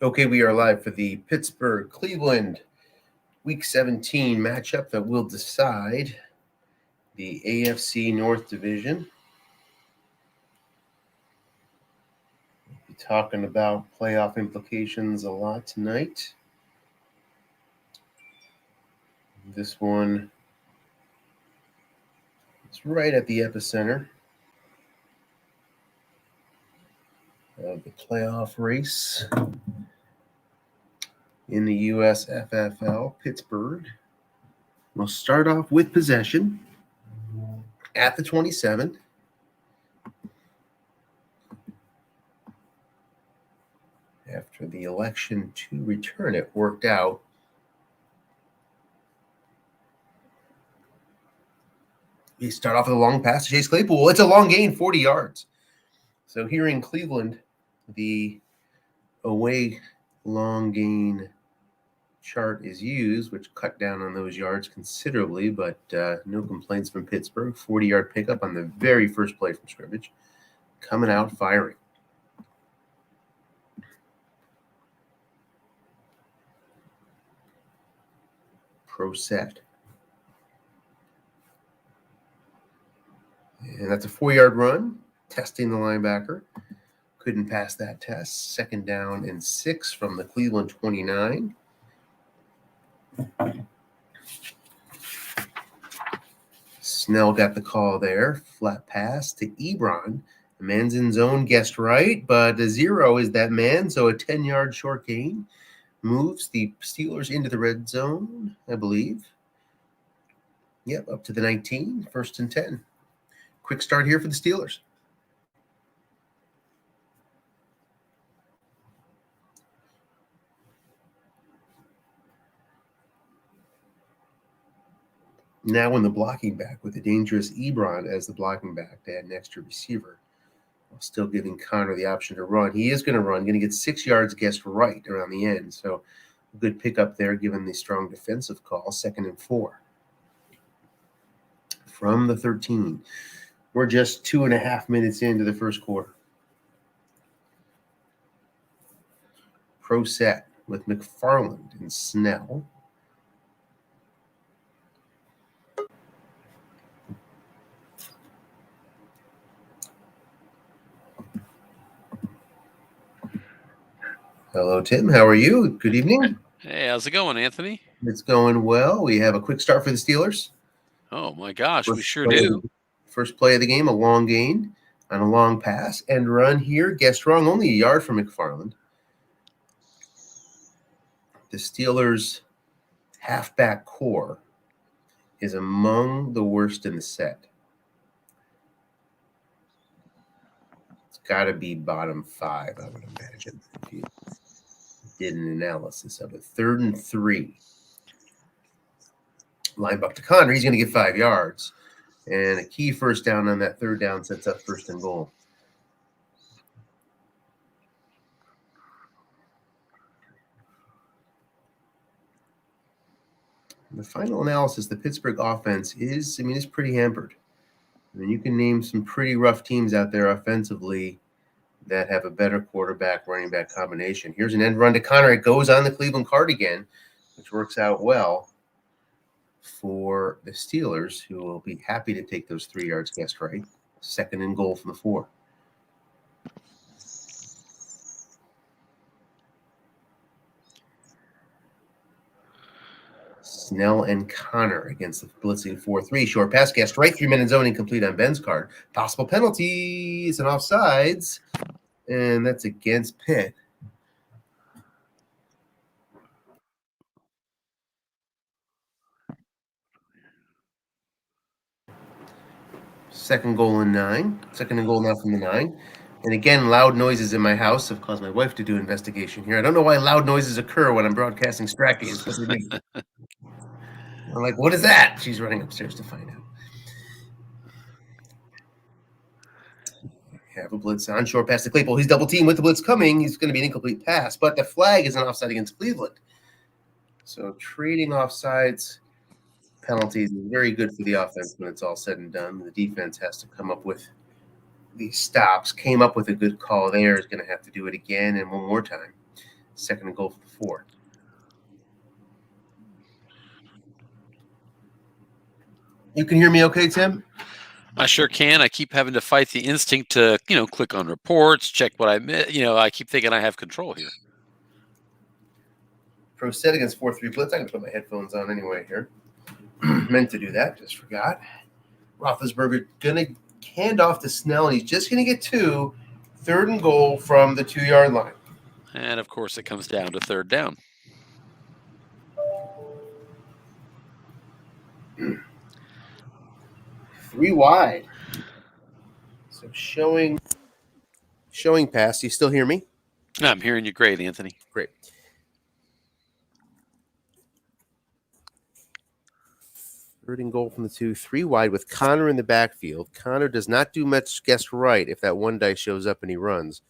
Okay, we are live for the Pittsburgh-Cleveland Week 17 matchup that will decide the AFC North Division. We'll be talking about playoff implications a lot tonight. This one is right at the epicenter of the playoff race in the USFFL. Pittsburgh will start off with possession at the 27. After the election to return it worked out, we start off with a long pass to Chase Claypool. It's a long gain, 40 yards. So here in Cleveland, the away long gain chart is used, which cut down on those yards considerably, but no complaints from Pittsburgh. 40-yard pickup on the very first play from scrimmage. Coming out firing. Pro set. And that's a 4-yard run, testing the linebacker. Couldn't pass that test. 2nd down and 6 from the Cleveland 29. Snell got the call there. Flat pass to Ebron. The man's in zone, guessed right, but the 0 is that man, so a 10-yard short gain. Moves the Steelers into the red zone, I believe. Yep, up to the 19, 1st and 10. Quick start here for the Steelers. Now in the blocking back with the dangerous Ebron as the blocking back to add an extra receiver. While still giving Connor the option to run. He is going to run, going to get 6 yards guessed right around the end. So a good pickup there given the strong defensive call. 2nd and 4. From the 13. We're just 2.5 minutes into the first quarter. Pro set with McFarland and Snell. Hello, Tim. How are you? Good evening. Hey, how's it going, Anthony? It's going well. We have a quick start for the Steelers. Oh, my gosh, we sure do. First play of the game, a long gain on a long pass. End run here. Guessed wrong. Only a yard from McFarland. The Steelers' halfback core is among the worst in the set. It's got to be bottom 5, I would imagine, if you did an analysis of it. 3rd and 3. Line buck to Connor. He's going to get 5 yards. And a key first down on that 3rd down sets up 1st and goal. The final analysis, the Pittsburgh offense is pretty hampered. I mean, you can name some pretty rough teams out there offensively that have a better quarterback, running back combination. Here's an end run to Connor. It goes on the Cleveland card again, which works out well for the Steelers, who will be happy to take those 3 yards guessed right. 2nd and goal from the 4. Snell and Connor against the blitzing 4-3. Short pass guessed right. 3-minute zone incomplete on Ben's card. Possible penalties and offsides. And that's against Pitt. Second goal and 9. 2nd and goal now from the 9. And again, loud noises in my house have caused my wife to do investigation here. I don't know why loud noises occur when I'm broadcasting Strat games, but they do. I'm like, what is that? She's running upstairs to find out. Have a blitz on, short pass to Claypool. He's double teamed with the blitz coming. He's going to be an incomplete pass, but the flag is an offside against Cleveland. So trading offsides penalties is very good for the offense when it's all said and done. The defense has to come up with these stops. Came up with a good call there. Is going to have to do it again and one more time. Second and goal for the 4. You can hear me okay, Tim? I sure can. I keep having to fight the instinct to, click on reports, check what I missed. I keep thinking I have control here. Pro set against 4-3 blitz. I can put my headphones on anyway here. Meant to do that, just forgot. Roethlisberger gonna hand off to Snell, and he's just gonna get 2. Third and goal from the 2-yard line. And of course, it comes down to third down. Three wide. So showing pass. You still hear me? I'm hearing you great, Anthony. Great. Third and goal from the 2. 3 wide with Connor in the backfield. Connor does not do much guess right if that one dice shows up and he runs.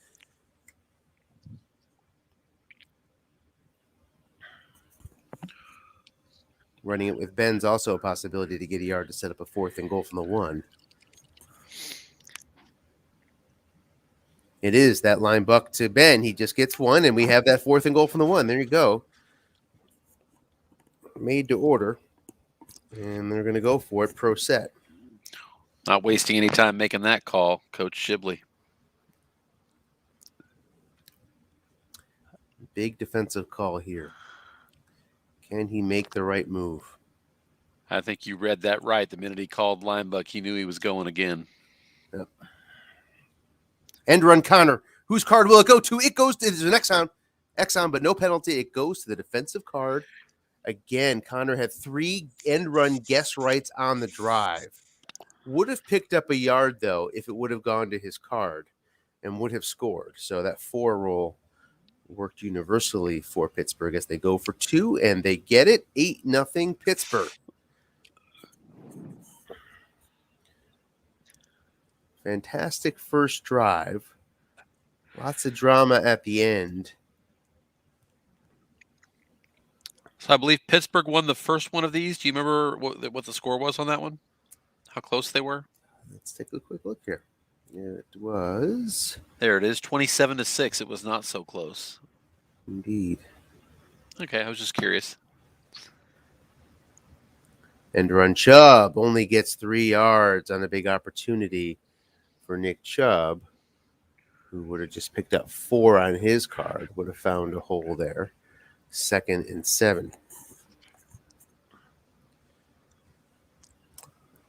Running it with Ben's also a possibility to get a yard to set up a 4th and goal from the 1. It is that line buck to Ben. He just gets 1, and we have that 4th and goal from the 1. There you go. Made to order. And they're going to go for it, pro set. Not wasting any time making that call, Coach Shibley. Big defensive call here. Can he make the right move? I think you read that right. The minute he called linebuck, he knew he was going again. Yep. End run Connor. Whose card will it go to? It goes to the next sound. Exxon, but no penalty. It goes to the defensive card. Again, Connor had 3 end run guess rights on the drive. Would have picked up a yard, though, if it would have gone to his card and would have scored. So that 4 roll worked universally for Pittsburgh as they go for 2, and they get it. 8-0 Pittsburgh. Fantastic first drive. Lots of drama at the end. So I believe Pittsburgh won the first one of these. Do you remember what the score was on that one? How close they were? Let's take a quick look here. It was... There it is, 27-6. It was not so close. Indeed. Okay, I was just curious. End run Chubb only gets 3 yards on a big opportunity for Nick Chubb, who would have just picked up 4 on his card, would have found a hole there. 2nd and 7.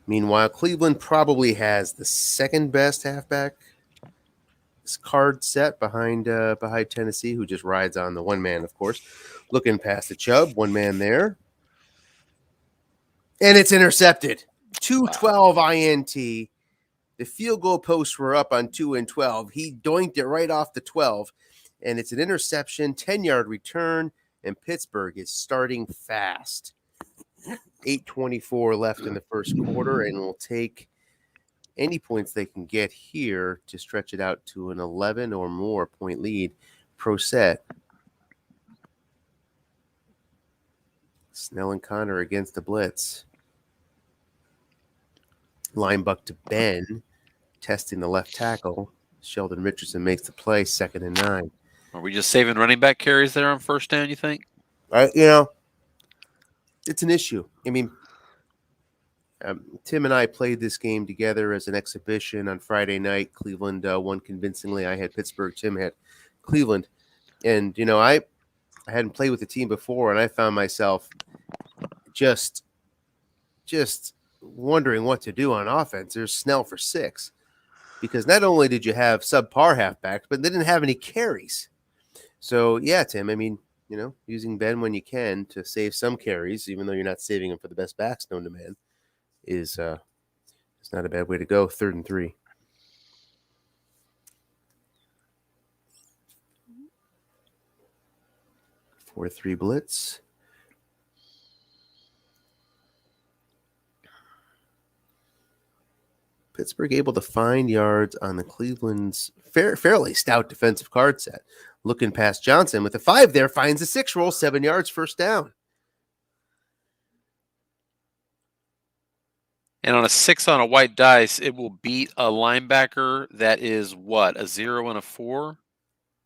Meanwhile, Cleveland probably has the second best halfback card set behind Tennessee, who just rides on the one man, of course. Looking past the Chubb, one man there. And it's intercepted. 2-12 INT. The field goal posts were up on 2 and 12. He doinked it right off the 12. And it's an interception, 10-yard return, and Pittsburgh is starting fast. 8:24 left in the first quarter, and will take any points they can get here to stretch it out to an 11 or more point lead. Pro set. Snell and Connor against the blitz. Line buck to Ben, testing the left tackle. Sheldon Richardson makes the play, 2nd and 9. Are we just saving running back carries there on first down, you think? It's an issue. I mean, Tim and I played this game together as an exhibition on Friday night. Cleveland won convincingly. I had Pittsburgh. Tim had Cleveland. And, I hadn't played with the team before, and I found myself just wondering what to do on offense. There's Snell for 6. Because not only did you have subpar halfbacks, but they didn't have any carries. So, yeah, Tim, I mean, using Ben when you can to save some carries, even though you're not saving them for the best backs known to man, is not a bad way to go. 3rd and 3. For 3 blitz. Pittsburgh able to find yards on the Cleveland's fairly stout defensive card set. Looking past Johnson with a 5 there, finds a 6 roll, 7 yards, first down. And on a 6 on a white dice, it will beat a linebacker that is what? A 0 and a 4?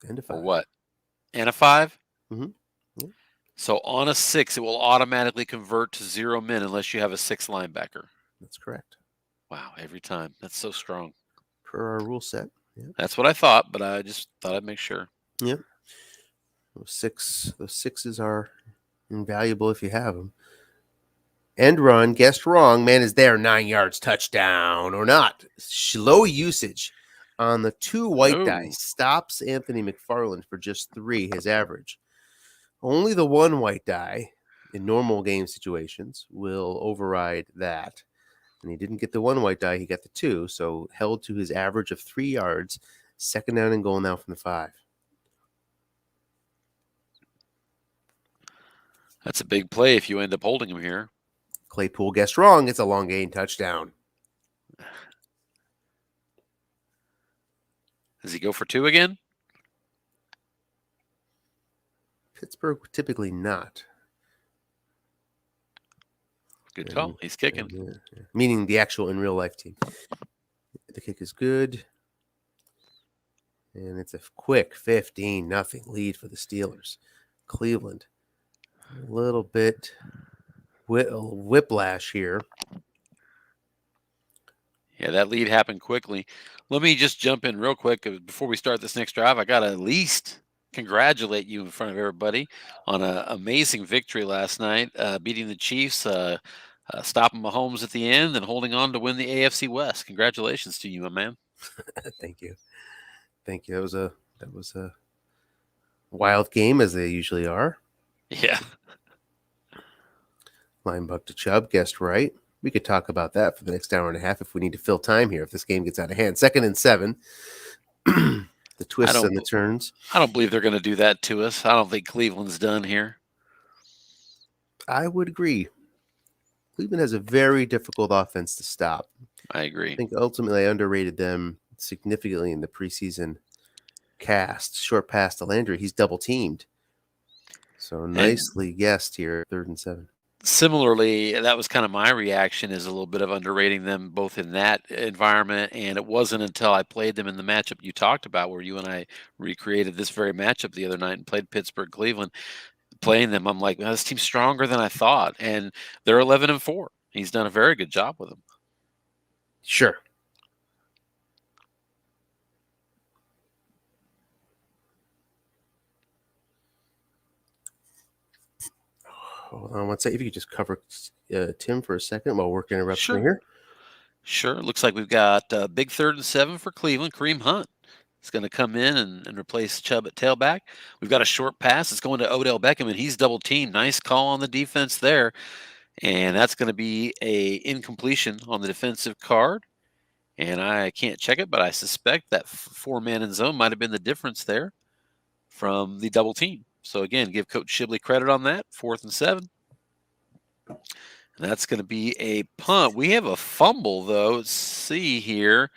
And a 5. Or what? and a 5. Mhm. Yeah, So on a 6, it will automatically convert to 0 min unless you have a 6 linebacker. that's correct. Wow, every time. That's so strong. Per our rule set. Yep. That's what I thought, but I just thought I'd make sure. Yep. Those sixes are invaluable if you have them. End run, guessed wrong. Man is there, 9 yards, touchdown or not. Low usage on the 2 white Oh, dice stops Anthony McFarland for just 3, his average. Only the 1 white die in normal game situations will override that. And he didn't get the 1 white die, he got the 2, so held to his average of 3 yards. Second down and goal now from the 5. that's a big play if you end up holding him here. Claypool guessed wrong. It's a long gain touchdown. Does he go for 2 again? Pittsburgh typically not. Good call. He's kicking. Meaning the actual in real life team. The kick is good. And it's a quick 15-0 lead for the Steelers. Cleveland. A little bit whiplash here. Yeah, that lead happened quickly. Let me just jump in real quick before we start this next drive. I got to at least congratulate you in front of everybody on an amazing victory last night, beating the Chiefs, stopping Mahomes at the end, and holding on to win the AFC West. Congratulations to you, my man. Thank you. Thank you. That was a wild game, as they usually are. Yeah. Linebuck to Chubb, guessed right. We could talk about that for the next hour and a half if we need to fill time here, if this game gets out of hand. 2nd and 7. The twists and the turns. I don't believe they're going to do that to us. I don't think Cleveland's done here. I would agree. Cleveland has a very difficult offense to stop. I agree. I think ultimately I underrated them significantly in the preseason cast. Short pass to Landry. He's double teamed. So nicely guessed here, 3rd and 7. Similarly, that was kind of my reaction, is a little bit of underrating them both in that environment, and it wasn't until I played them in the matchup you talked about, where you and I recreated this very matchup the other night and played Pittsburgh Cleveland. Playing them, I'm like, well, this team's stronger than I thought, and they're 11-4. He's done a very good job with them. Sure. Hold on one second. If you could just cover Tim for a second while we're interrupting here. Sure. Looks like we've got a big 3rd and 7 for Cleveland. Kareem Hunt is going to come in and replace Chubb at tailback. We've got a short pass. It's going to Odell Beckham, and he's double teamed. Nice call on the defense there. And that's going to be a incompletion on the defensive card. And I can't check it, but I suspect that 4-man in zone might have been the difference there from the double team. So again, give Coach Shibley credit on that. 4th and 7. And that's going to be a punt. We have a fumble, though. Let's see here.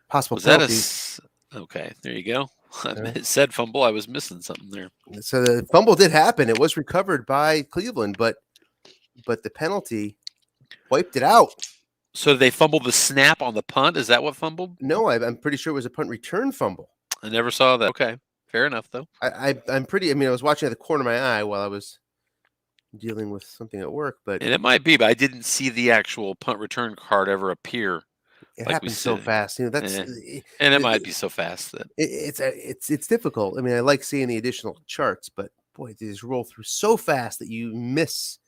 Possible penalty. Okay, there you go. It said fumble. I was missing something there. So the fumble did happen. It was recovered by Cleveland, but the penalty wiped it out. So they fumbled the snap on the punt? Is that what fumbled? No, I'm pretty sure it was a punt return fumble. I never saw that. Okay, fair enough, though. I'm pretty. I mean, I was watching at the corner of my eye while I was dealing with something at work, but and it might be, but I didn't see the actual punt return card ever appear. It happens so fast. You know, that's and it might be so fast that it's difficult. I mean, I like seeing the additional charts, but boy, they just roll through so fast that you miss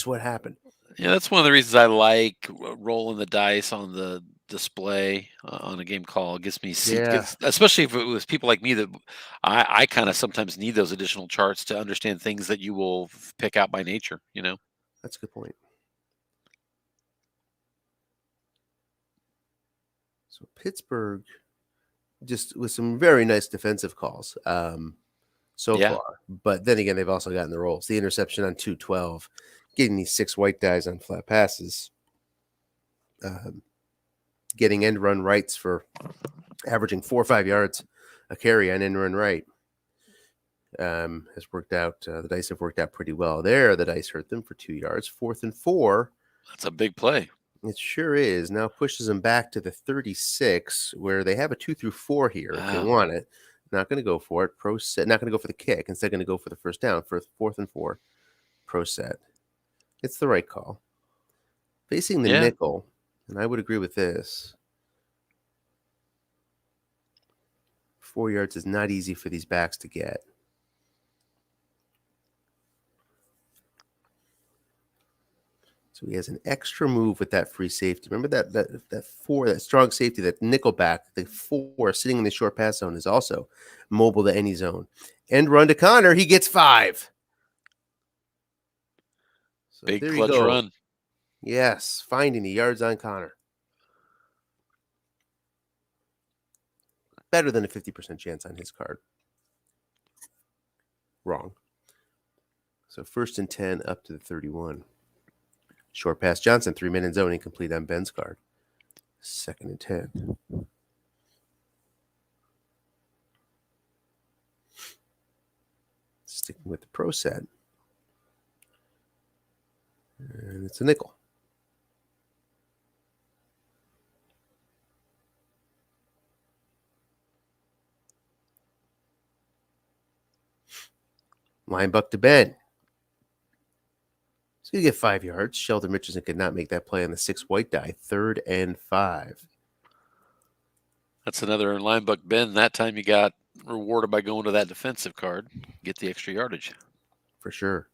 what happened. Yeah, that's one of the reasons I like rolling the dice on the display on a game call. It gets me, especially if it was people like me that I kind of sometimes need those additional charts to understand things that you will pick out by nature. You know, that's a good point. So Pittsburgh, just with some very nice defensive calls far. But then again, they've also gotten the rolls. The interception on 2-12, getting these 6 white dies on flat passes, getting end run rights for averaging 4 or 5 yards a carry on end run right has worked out. The dice have worked out pretty well there. The dice hurt them for 2 yards. 4th and 4. That's a big play. It sure is. Now pushes them back to the 36, where they have a 2 through 4 here if they want it. not going to go for it. Pro set, not going to go for the kick. Instead, going to go for the first down for 4th and 4. Pro set. It's the right call. Facing the nickel, and I would agree with this. 4 yards is not easy for these backs to get. So he has an extra move with that free safety. Remember that strong safety, that nickel back, the 4 sitting in the short pass zone is also mobile to any zone. End run to Connor. He gets 5. So Big there clutch you go. run. Yes, finding the yards on Connor. Better than a 50% chance on his card. Wrong. So 1st and 10 up to the 31. Short pass Johnson, 3-minute zone, incomplete on Ben's card. 2nd and 10. Sticking with the pro set. And it's a nickel. Line buck to Ben. He's going to get 5 yards. Sheldon Richardson could not make that play on the 6 white die. 3rd and 5. That's another line buck Ben. That time you got rewarded by going to that defensive card. Get the extra yardage. For sure.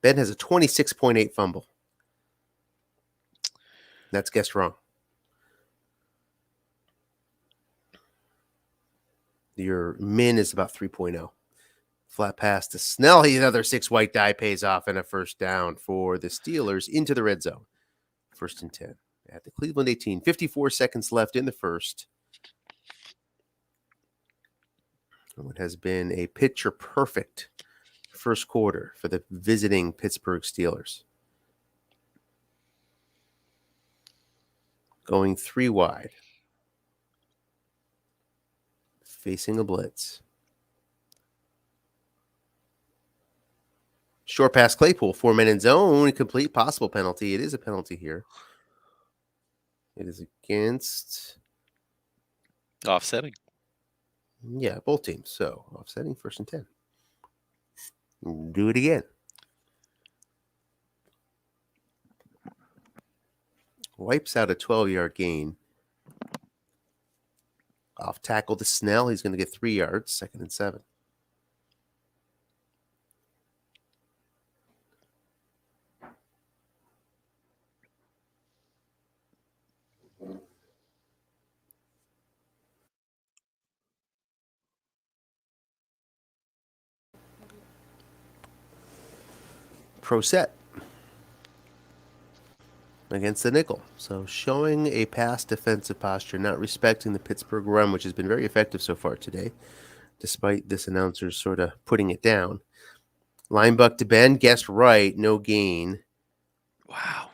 Ben has a 26.8 fumble. That's guessed wrong. Your min is about 3.0. Flat pass to Snell. He's another 6 white die, pays off, and a first down for the Steelers into the red zone. 1st and 10 at the Cleveland 18. 54 seconds left in the first. It has been a picture perfect first quarter for the visiting Pittsburgh Steelers. Going 3 wide. Facing a blitz. Short pass Claypool, 4-minute zone, complete, possible penalty. It is a penalty here. It is against... Offsetting. Yeah, both teams. So, offsetting, 1st and 10. Do it again. Wipes out a 12-yard gain. Off tackle to Snell. He's going to get 3 yards, 2nd and 7. Pro set against the nickel. So showing a past defensive posture, not respecting the Pittsburgh run, which has been very effective so far today, despite this announcer sort of putting it down. Line buck to Ben, guessed right, no gain. Wow.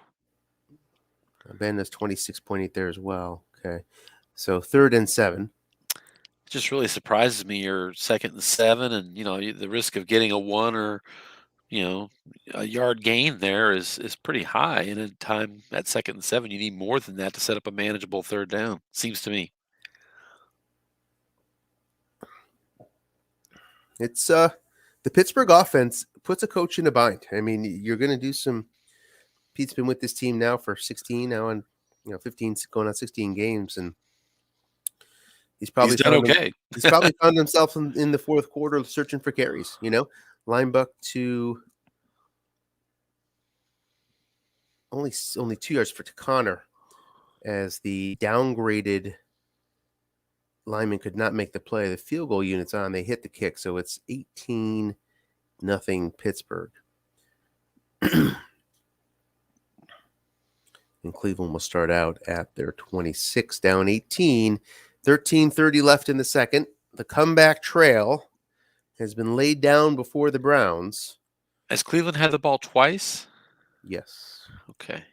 Ben has 26.8 there as well. Okay. So 3rd and 7. It just really surprises me. You're 2nd and 7, and the risk of getting a 1 or a yard gain there is pretty high. And in time at 2nd and 7, you need more than that to set up a manageable 3rd down. Seems to me. It's the Pittsburgh offense puts a coach in a bind. I mean, you're going to do some. Pete's been with this team now for 16, now on 15, going on 16 games, and he's probably done okay. He's probably found himself in the 4th quarter searching for carries. Line buck to only 2 yards for Connor, as the downgraded lineman could not make the play. The field goal unit's on. They hit the kick, so it's 18-0 Pittsburgh. And Cleveland will start out at their 26, down 18. 13:30 left in the second. The comeback trail has been laid down before the Browns. Has Cleveland had the ball twice? Yes. Okay.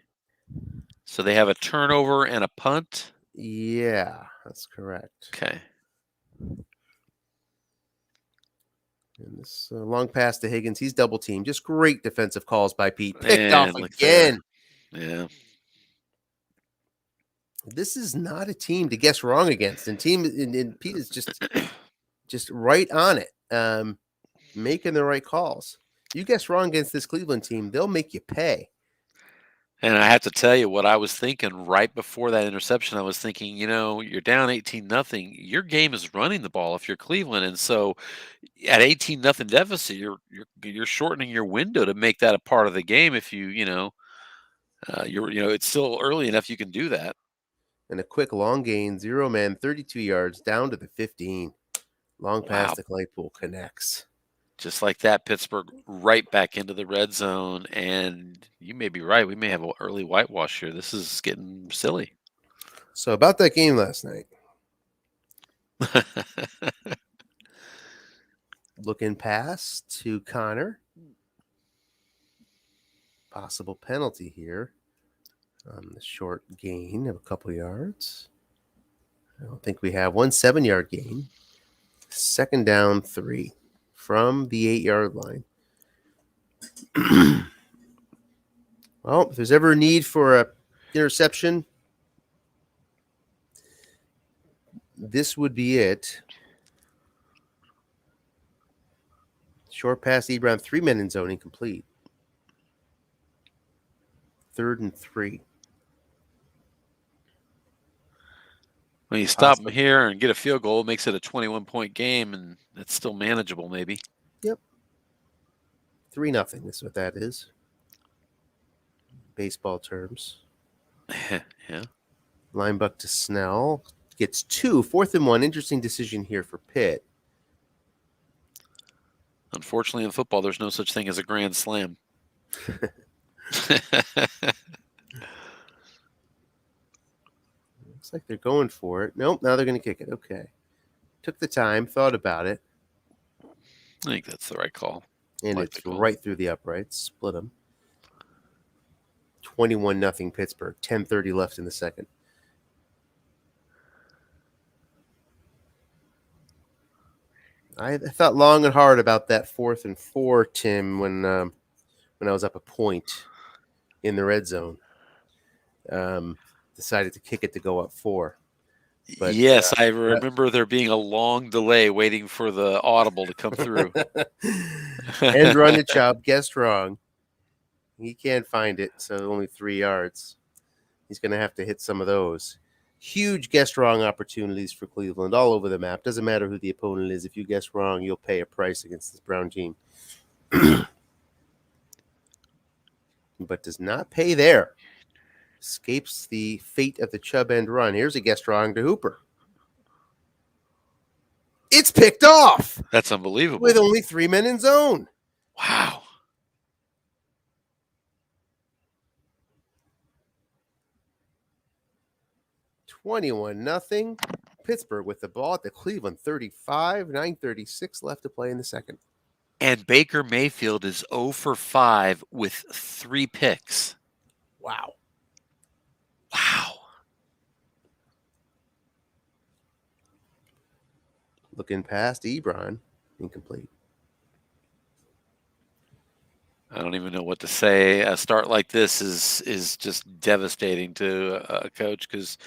So they have a turnover and a punt? Yeah, that's correct. Okay. And this long pass to Higgins. He's double teamed. Just great defensive calls by Pete. Picked off again. Yeah. This is not a team to guess wrong against, and Pete is just right on it, making the right calls. You guess wrong against this Cleveland team, they'll make you pay. And I have to tell you what I was thinking right before that interception. I was thinking, you're down 18-0. Your game is running the ball if you're Cleveland, and so at 18-0 deficit, you're shortening your window to make that a part of the game. If it's still early enough you can do that. And a quick long gain, 0-man, 32 yards down to the 15. Long pass Wow. to Claypool connects. Just like that, Pittsburgh right back into the red zone. And you may be right. We may have an early whitewash here. This is getting silly. So about that game last night. Looking pass to Connor. Possible penalty here on the short gain of a couple yards. I don't think we have 1 7-yard gain. 2nd down 3 from the 8-yard line. Well, if there's ever a need for a interception, this would be it. Short pass, Ebron, 3 men in zone, incomplete. 3rd and 3. When you stop them here and get a field goal, it makes it a 21-point game, and it's still manageable, maybe. Yep. 3-0 is what that is. Baseball terms. Yeah. Linebuck to Snell. Gets 2. 4th and 1. Interesting decision here for Pitt. Unfortunately, in football, there's no such thing as a grand slam. Looks like they're going for it. Nope, now they're going to kick it. Okay. Took the time, thought about it. I think that's the right call. And it's right through the uprights. Split them. 21-0 Pittsburgh. 10:30 left in the second. I thought long and hard about that 4th and 4, Tim, when I was up a point in the red zone. Decided to kick it to go up 4. But, yes, I remember there being a long delay waiting for the audible to come through. End run to Chubb, guessed wrong. He can't find it, so only 3 yards. He's going to have to hit some of those. Huge guess wrong opportunities for Cleveland all over the map. Doesn't matter who the opponent is. If you guess wrong, you'll pay a price against this Brown team. But does not pay there. Escapes the fate of the Chubb end run. Here's a guess wrong to Hooper. It's picked off. That's unbelievable. With only 3 men in zone. Wow. $21-0. Pittsburgh with the ball at the Cleveland 35. 9:36 left to play in the second. And Baker Mayfield is 0 for 5 with 3 picks. Wow. Looking past Ebron, incomplete. I don't even know what to say. A start like this is just devastating to a coach, because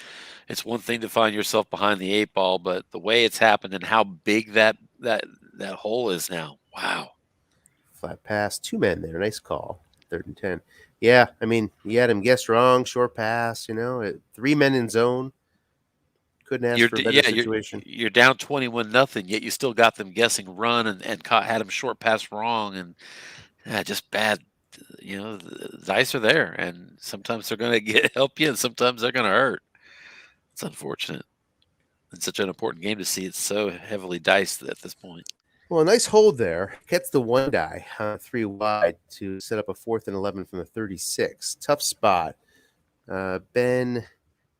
it's one thing to find yourself behind the 8 ball, but the way it's happened and how big that hole is now. Wow. Flat pass, 2 men there. Nice call. 3rd and 10. Yeah, I mean, you had him guess wrong, short pass, 3 men in zone. Couldn't ask for a better situation. You're down 21-0, yet you still got them guessing run and had them short pass wrong, and just bad. The dice are there, and sometimes they're going to help you, and sometimes they're going to hurt. It's unfortunate. It's such an important game to see. It's so heavily diced at this point. Well, a nice hold there. Gets the one guy 3 wide to set up a 4th and 11 from the 36. Tough spot. Ben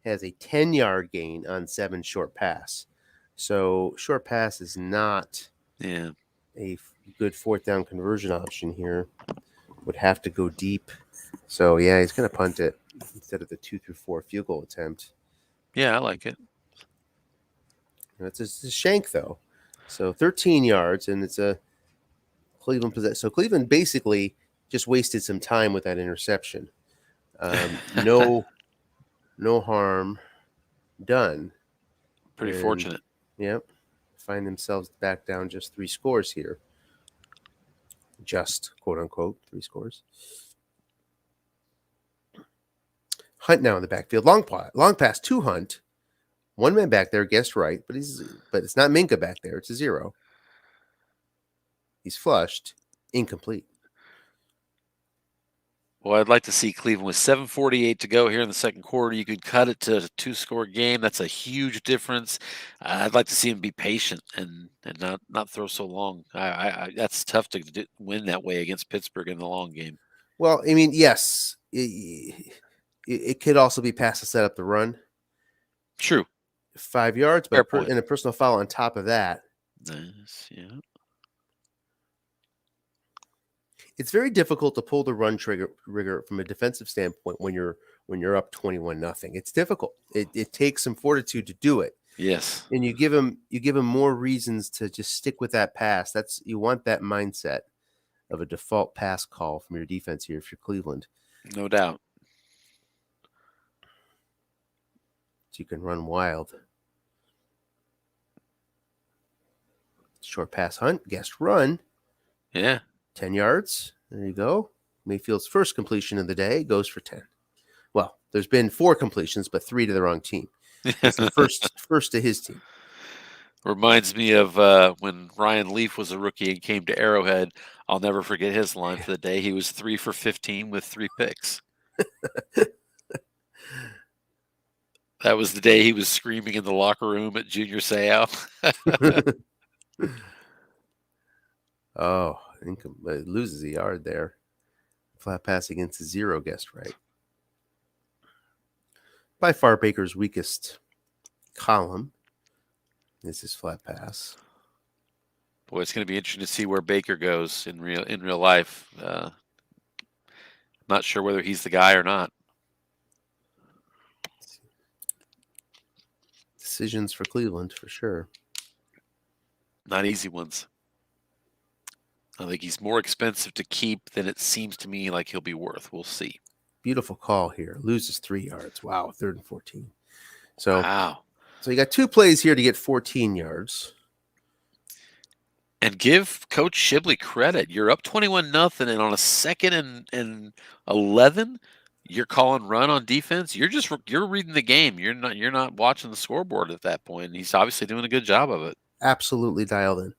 has a 10-yard gain on 7 short pass. So short pass is not a good 4th down conversion option here. Would have to go deep. So, yeah, he's going to punt it instead of the 2 through 4 field goal attempt. Yeah, I like it. It's a shank, though. So 13 yards, and it's a Cleveland possession. So Cleveland basically just wasted some time with that interception. No harm. done. Pretty And, fortunate. yep, find themselves back down just 3 scores here. Just, quote unquote, 3 scores. Hunt now in the backfield. Long pass to Hunt. One man back there, guessed right, but it's not Minka back there. It's a 0. He's flushed. Incomplete. Well, I'd like to see Cleveland with 7:48 to go here in the second quarter. You could cut it to a 2-score game. That's a huge difference. I'd like to see him be patient and not throw so long. That's tough to win that way against Pittsburgh in the long game. Well, I mean, yes, it could also be pass to set up the run. True. 5 yards, Fair but point. and a personal foul on top of that. Nice, yeah. It's very difficult to pull the run trigger from a defensive standpoint when you're up 21-0. It's difficult. It takes some fortitude to do it. Yes. And you give him more reasons to just stick with that pass. You want that mindset of a default pass call from your defense here if you're Cleveland. No doubt. So you can run wild. Short pass Hunt, guessed run. Yeah. 10 yards. There you go. Mayfield's first completion of the day goes for 10. Well, there's been 4 completions, but 3 to the wrong team. It's the first to his team. Reminds me of when Ryan Leaf was a rookie and came to Arrowhead. I'll never forget his line for the day. He was 3 for 15 with 3 picks. That was the day he was screaming in the locker room at Junior Seau. Oh, it loses a yard there. Flat pass against a 0, guessed right. By far Baker's weakest column is his flat pass. Boy, it's going to be interesting to see where Baker goes in real life. Not sure whether he's the guy or not. Decisions for Cleveland for sure. Not easy ones. I think he's more expensive to keep than it seems to me like he'll be worth. We'll see. Beautiful call here. Loses 3 yards. Wow, 3rd and 14. So, wow. So you got 2 plays here to get 14 yards. And give Coach Shibley credit. You're up 21-0, and on a 2nd and 11, you're calling run on defense. You're reading the game. You're not watching the scoreboard at that point. And he's obviously doing a good job of it. Absolutely dialed in.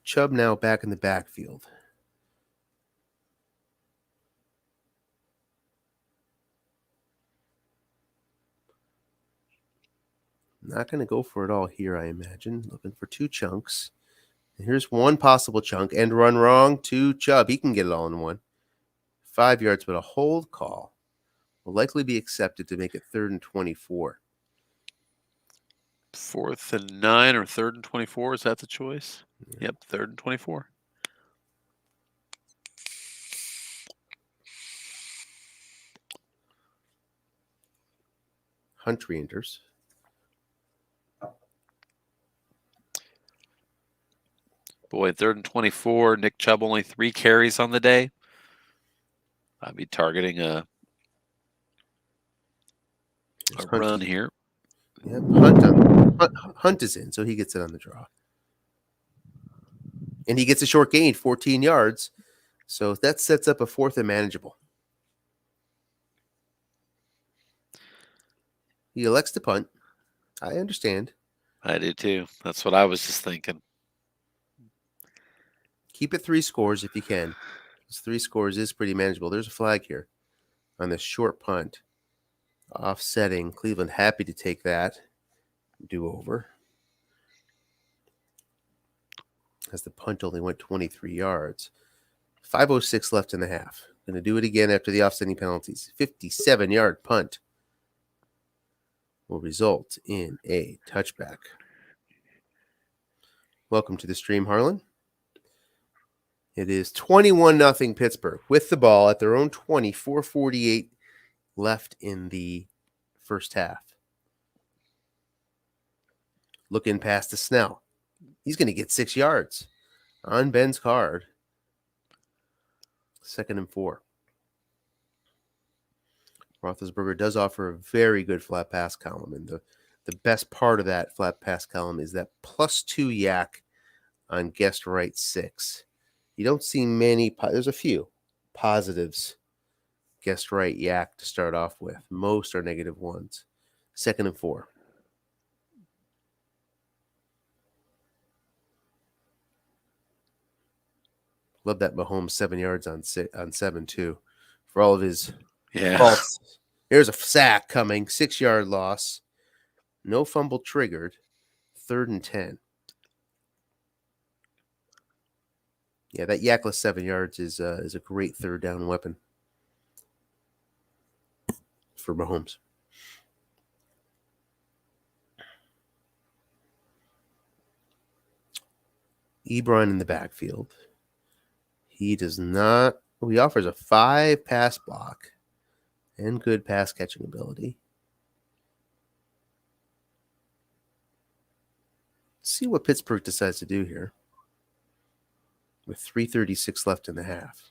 Chubb now back in the backfield. Not going to go for it all here, I imagine. Looking for 2 chunks. And here's one possible chunk. End run wrong to Chubb. He can get it all in one. 5 yards, but a hold call will likely be accepted to make it 3rd and 24. 4th and 9 or 3rd and 24. Is that the choice? Yeah. Yep, 3rd and 24. Hunt re-enters. Boy, 3rd and 24. Nick Chubb only 3 carries on the day. I'd be targeting a run here. Yep, Hunt is in, so he gets it on the draw. And he gets a short gain, 14 yards. So that sets up a 4th and manageable. He elects to punt. I understand. I do too. That's what I was just thinking. Keep it 3 scores if you can. 3 scores is pretty manageable. There's a flag here on this short punt. Offsetting. Cleveland happy to take that. Do over. As the punt only went 23 yards. 5:06 left in the half. Going to do it again after the offsetting penalties. 57-yard punt will result in a touchback. Welcome to the stream, Harlan. It is 21-0 Pittsburgh with the ball at their own 20, 4:48 left in the first half. Looking past to Snell. He's going to get 6 yards on Ben's card. 2nd and 4. Roethlisberger does offer a very good flat pass column, and the best part of that flat pass column is that +2 yak on guessed right 6. You don't see many. There's a few positives. Guessed right yak to start off with. Most are -1s. 2nd and 4. Love that Mahomes 7 yards on 7 too, for all of his faults. Here's a sack coming, 6-yard loss, no fumble triggered, 3rd and 10. Yeah, that yakless 7 yards is a great third down weapon for Mahomes. Ebron in the backfield. He offers a 5 pass block and good pass catching ability. Let's see what Pittsburgh decides to do here with 3:36 left in the half.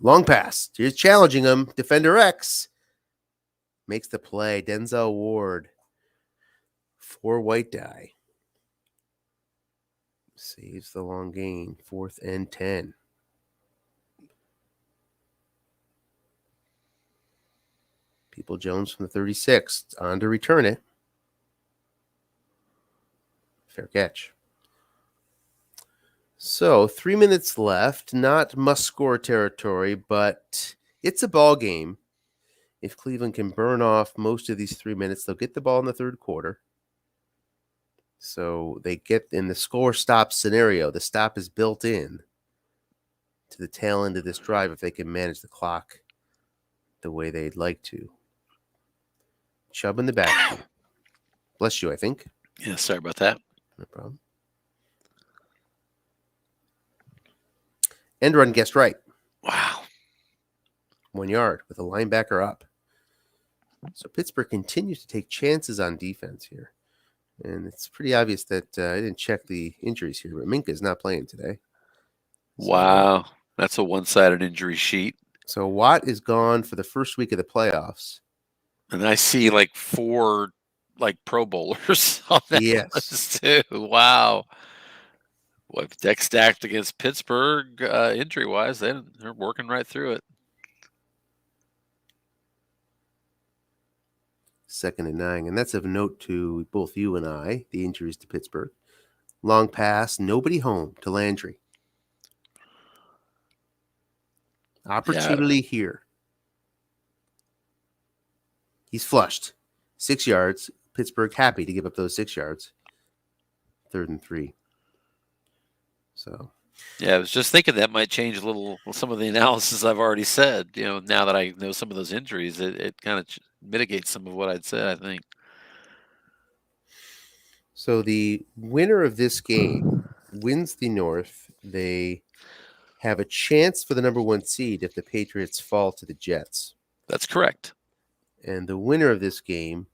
Long pass. Here's challenging him. Defender X makes the play. Denzel Ward for white die. Saves the long gain. 4th and 10. People Jones from the 36. On to return it. Fair catch. So 3 minutes left. Not must-score territory, but it's a ball game. If Cleveland can burn off most of these 3 minutes, they'll get the ball in the third quarter. So they get in the score stop scenario. The stop is built in to the tail end of this drive if they can manage the clock the way they'd like to. Chubb in the backfield. Bless you, I think. Yeah, sorry about that. No problem. End run guessed right. Wow. 1 yard with a linebacker up. So Pittsburgh continues to take chances on defense here. And it's pretty obvious that I didn't check the injuries here, but Minka is not playing today. Wow. That's a one-sided injury sheet. So Watt is gone for the first week of the playoffs. And I see like 4 Pro Bowlers on that list too. Wow. Well, if deck stacked against Pittsburgh injury-wise, they're working right through it. 2nd and 9. And that's of note to both you and I, the injuries to Pittsburgh. Long pass, nobody home to Landry. Opportunity here. He's flushed. 6 yards. Pittsburgh happy to give up those 6 yards. 3rd and 3. So. Yeah, I was just thinking that might change a little some of the analysis I've already said. Now that I know some of those injuries, it kind of mitigates some of what I'd said, I think. So the winner of this game wins the North. They have a chance for the number 1 seed if the Patriots fall to the Jets. That's correct. And the winner of this game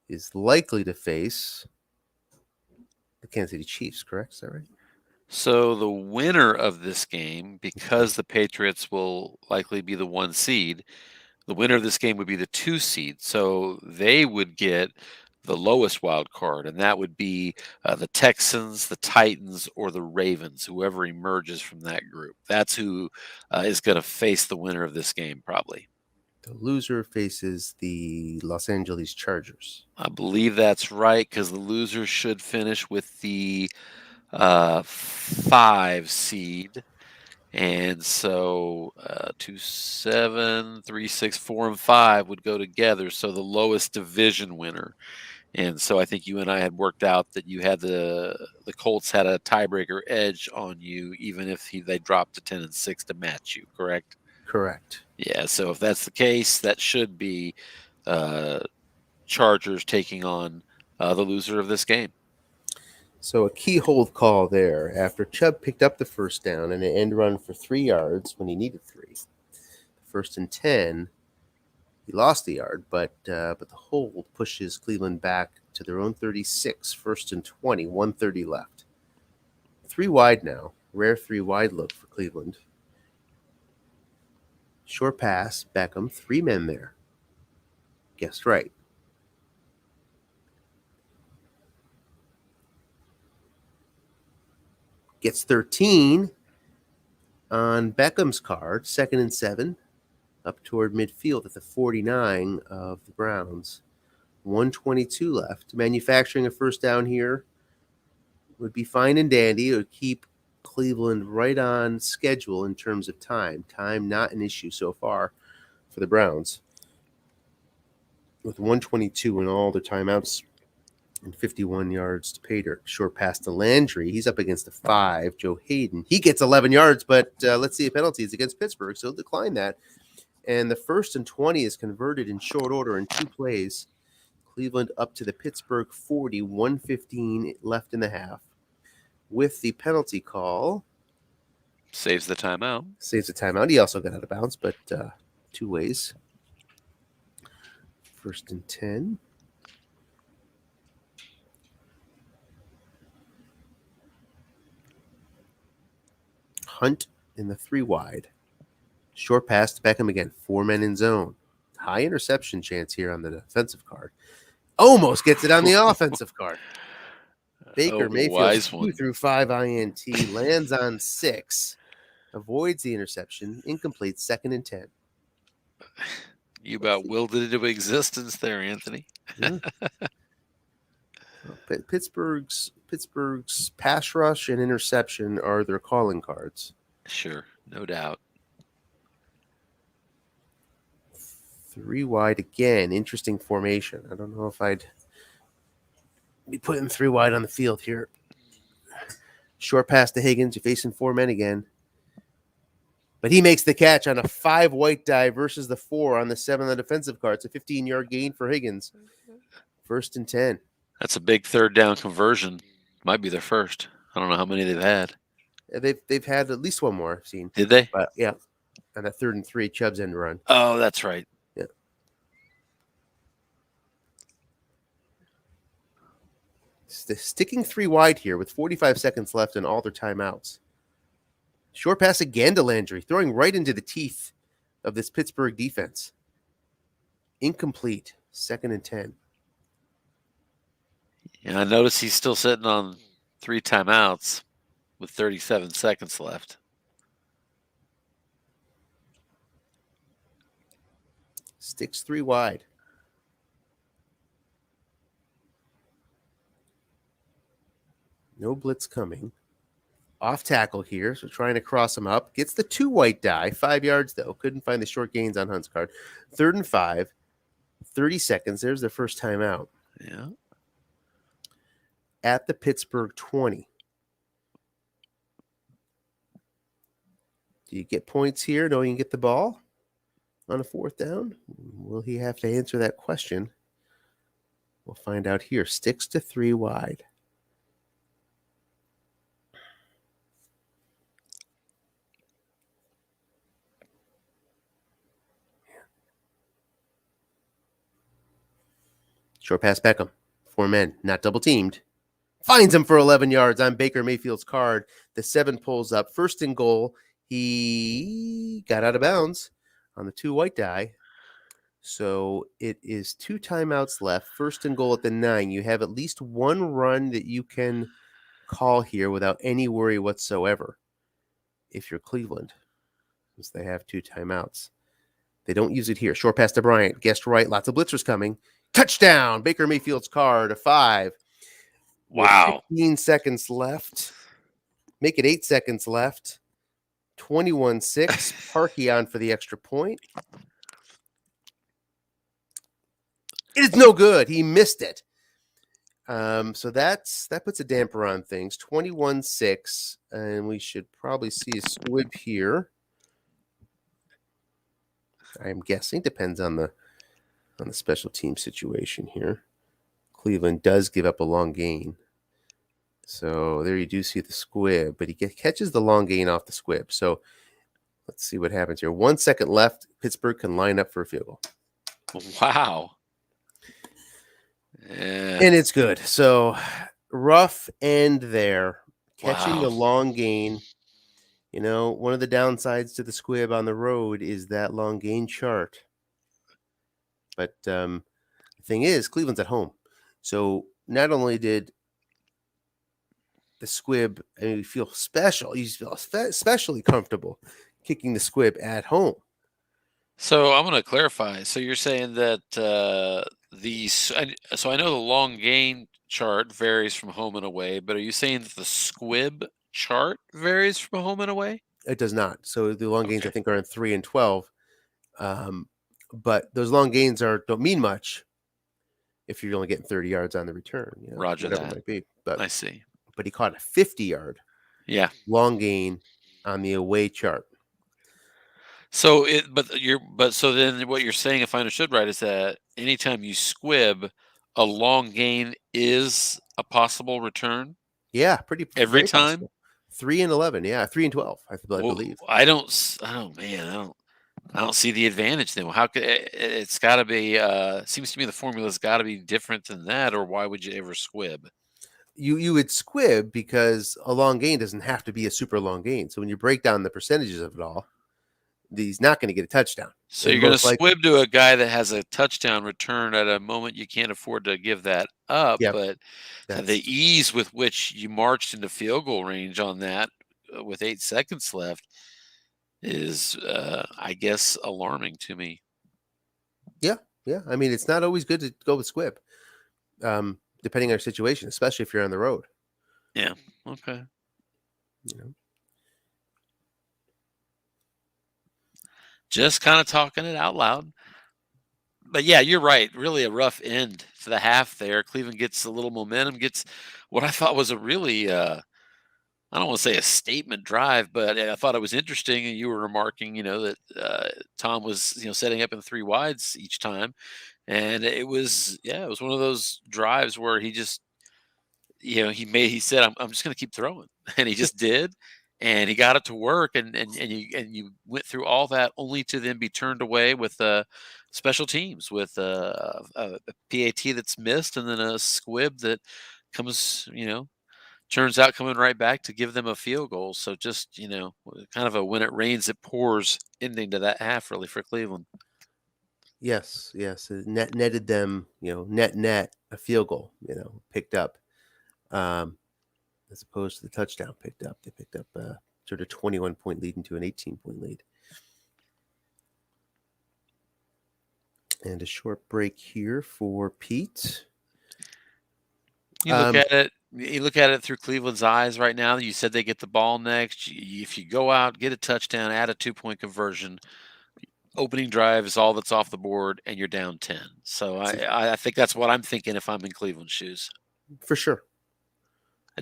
is likely to face the Kansas City Chiefs, correct? Is that right? So the winner of this game, because the Patriots will likely be the 1 seed, the winner of this game would be the 2 seed. So they would get the lowest wild card, and that would be the Texans, the Titans, or the Ravens, whoever emerges from that group. That's who is going to face the winner of this game, probably. The loser faces the Los Angeles Chargers. I believe that's right, because the loser should finish with the 5 seed. And so 2, 7, 3, 6, 4, and 5 would go together. So the lowest division winner. And so I think you and I had worked out that you had the Colts had a tiebreaker edge on you, even if they dropped to 10 and 6 to match you, correct? Correct. Yeah. So if that's the case, that should be Chargers taking on the loser of this game. So a key hold call there after Chubb picked up the first down and an end run for 3 yards when he needed 3. 1st and 10, he lost the yard, but the hold pushes Cleveland back to their own 36. 1st and 20, 1:30 left. 3 wide now. Rare 3 wide look for Cleveland. Short pass, Beckham, 3 men there. Guessed right. Gets 13 on Beckham's card, 2nd and 7, up toward midfield at the 49 of the Browns. 122 left. Manufacturing a first down here would be fine and dandy. It would keep Cleveland right on schedule in terms of time. Time not an issue so far for the Browns. With 122 and all the timeouts and 51 yards to pay dirt. Short pass to Landry. He's up against a 5. Joe Hayden. He gets 11 yards, but let's see a penalty. It's against Pittsburgh, so he'll decline that. And the 1st and 20 is converted in short order in 2 plays. Cleveland up to the Pittsburgh 40, 1:15 left in the half. With the penalty call. Saves the timeout. Saves the timeout. He also got out of bounds, but 2 ways. 1st and 10. Hunt in the 3 wide. Short pass to Beckham again. 4 men in zone. High interception chance here on the defensive card. Almost gets it on the offensive card. Baker Mayfield 2 through 5 INT. Lands on 6. Avoids the interception. Incomplete. 2nd and 10. You about willed it into existence there, Anthony. Yeah. Pittsburgh's pass rush and interception are their calling cards. Sure, no doubt. 3 wide again. Interesting formation. I don't know if I'd be putting 3 wide on the field here. Short pass to Higgins. You're facing 4 men again. But he makes the catch on a 5 white die versus the 4 on the 7 on the defensive card. It's a 15-yard gain for Higgins. 1st and 10. That's a big 3rd down conversion. Might be their first. I don't know how many they've had. They've had at least 1 more I've seen. Did they? But yeah. On that 3rd and 3, Chubb's end run. Oh, that's right. Yeah. Sticking 3 wide here with 45 seconds left and all their timeouts. Short pass again to Landry, throwing right into the teeth of this Pittsburgh defense. Incomplete. 2nd and 10. Yeah, I noticed he's still sitting on 3 timeouts with 37 seconds left. Sticks 3 wide. No blitz coming. Off tackle here, so trying to cross him up. Gets the 2 white die, 5 yards though. Couldn't find the short gains on Hunt's card. 3rd and 5, 30 seconds. There's their first timeout. Yeah. At the Pittsburgh 20. Do you get points here knowing you get the ball on a 4th down? Will he have to answer that question? We'll find out here. Sticks to 3 wide. Short pass Beckham. 4 men, not double teamed. Finds him for 11 yards on Baker Mayfield's card. The 7 pulls up. 1st and goal. He got out of bounds on the 2 white die. So it is 2 timeouts left. 1st and goal at the 9. You have at least 1 run that you can call here without any worry whatsoever if you're Cleveland, since they have 2 timeouts. They don't use it here. Short pass to Bryant. Guessed right. Lots of blitzers coming. Touchdown. Baker Mayfield's card, a 5. Wow. 15 seconds left. Make it 8 seconds left. 21-6. Parkey on for the extra point. It is no good. He missed it. So that puts a damper on things. 21-6. And we should probably see a squib here. I'm guessing. Depends on the special team situation here. Cleveland does give up a long gain. So there you do see the squib, but he catches the long gain off the squib. So let's see what happens here. 1 second left. Pittsburgh can line up for a field goal. Wow. Yeah. And it's good. So rough end there. Catching the long gain One of the downsides to the squib on the road is that long gain chart. But the thing is, Cleveland's at home. So not only did the squib, you feel special, you feel especially comfortable kicking the squib at home. So I'm going to clarify. So you're saying that so I know the long gain chart varies from home and away, but are you saying that the squib chart varies from home and away? It does not. So the long gains, I Okay. think, are in 3 and 12. But those long gains don't mean much if you're only getting 30 yards on the return, Roger whatever it that. might be. But I see. he caught a 50-yard Yeah. long gain on the away chart. So so then what you're saying, if I understood right, is that anytime you squib, a long gain is a possible return Yeah, every very time. possible. 3 and 11, yeah, 3 and 12, I Well, believe. oh man, I don't see the advantage then. Well, how could it's got to be? Seems to me the formula's got to be different than that, or why would you ever squib? You would squib because a long gain doesn't have to be a super long gain. So when you break down the percentages of it all, he's not going to get a touchdown. So And you're going to most likely, squib to a guy that has a touchdown return at a moment you can't afford to give that up, yep, but the that's ease with which you marched into field goal range on that with 8 seconds left is, I guess, alarming to me. yeah, yeah. I mean, it's not always good to go with squib, depending on your situation, especially if you're on the road. Yeah. Okay. You know, Just kind of talking it out loud. But yeah, you're right. Really a rough end to the half there. Cleveland gets a little momentum, gets what I thought was a really I don't want to say a statement drive, but I thought it was interesting. And you were remarking, that Tom was, setting up in three wides each time, and it was one of those drives where he just, he said, I'm just going to keep throwing, and he just did, and he got it to work, and you went through all that only to then be turned away with special teams with a PAT that's missed, and then a squib that comes, turns out coming right back to give them a field goal. So just, kind of a when it rains, it pours ending to that half really for Cleveland. yes, it netted them, net a field goal, picked up, um, as opposed to the touchdown picked up. They picked up sort of 21-point lead into an 18-point lead. And a short break here for Pete. You look at it through Cleveland's eyes right now. You said they get the ball next. If you go out, get a touchdown, add a 2-point conversion, opening drive is all that's off the board, and you're down 10. So I think that's what I'm thinking if I'm in Cleveland's shoes. For sure.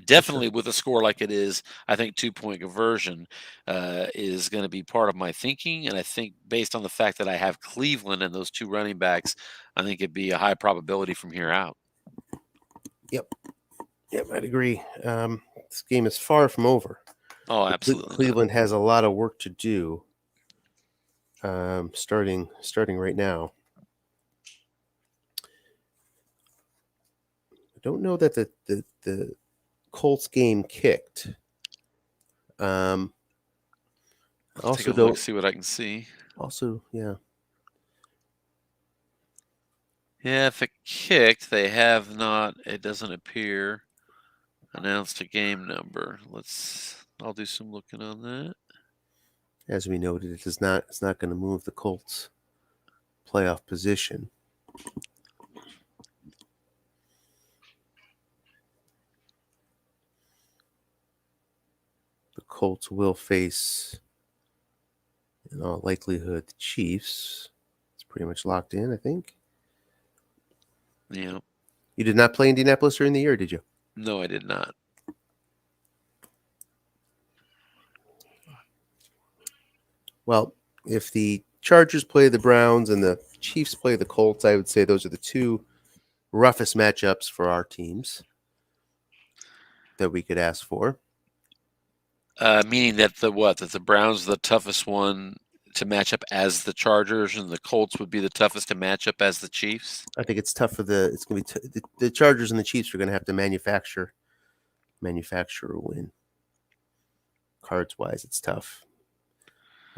Definitely with a score like it is, I think 2-point conversion is going to be part of my thinking. And I think based on the fact that I have Cleveland and those two running backs, I think it'd be a high probability from here out. Yep, I'd agree. This game is far from over. Oh, absolutely. Cleveland has a lot of work to do. Starting right now. I don't know that the Colts game kicked. Also, don't see what I can see. Also, yeah. Yeah, if it kicked, they have not. It doesn't appear announced a game number. I'll do some looking on that. As we noted, it's not going to move the Colts playoff position. The Colts will face, in all likelihood, the Chiefs. It's pretty much locked in, I think. Yeah. You did not play Indianapolis during the year, did you? No, I did not. Well, if the Chargers play the Browns and the Chiefs play the Colts, I would say those are the two roughest matchups for our teams that we could ask for. Meaning that the Browns are the toughest one to match up as the Chargers, and the Colts would be the toughest to match up as the Chiefs. I think it's tough for it's going to be the Chargers and the Chiefs are going to have to manufacture a win. cards-wise, it's tough.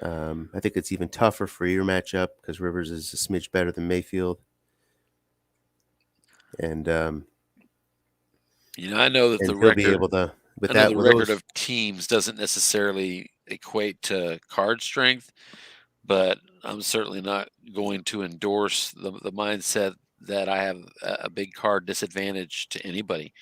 I think it's even tougher for your matchup because Rivers is a smidge better than Mayfield. And I know that and the he'll be record able to with I know that the with record those. of teams doesn't necessarily equate to card strength, but I'm certainly not going to endorse the mindset that I have a big card disadvantage to anybody.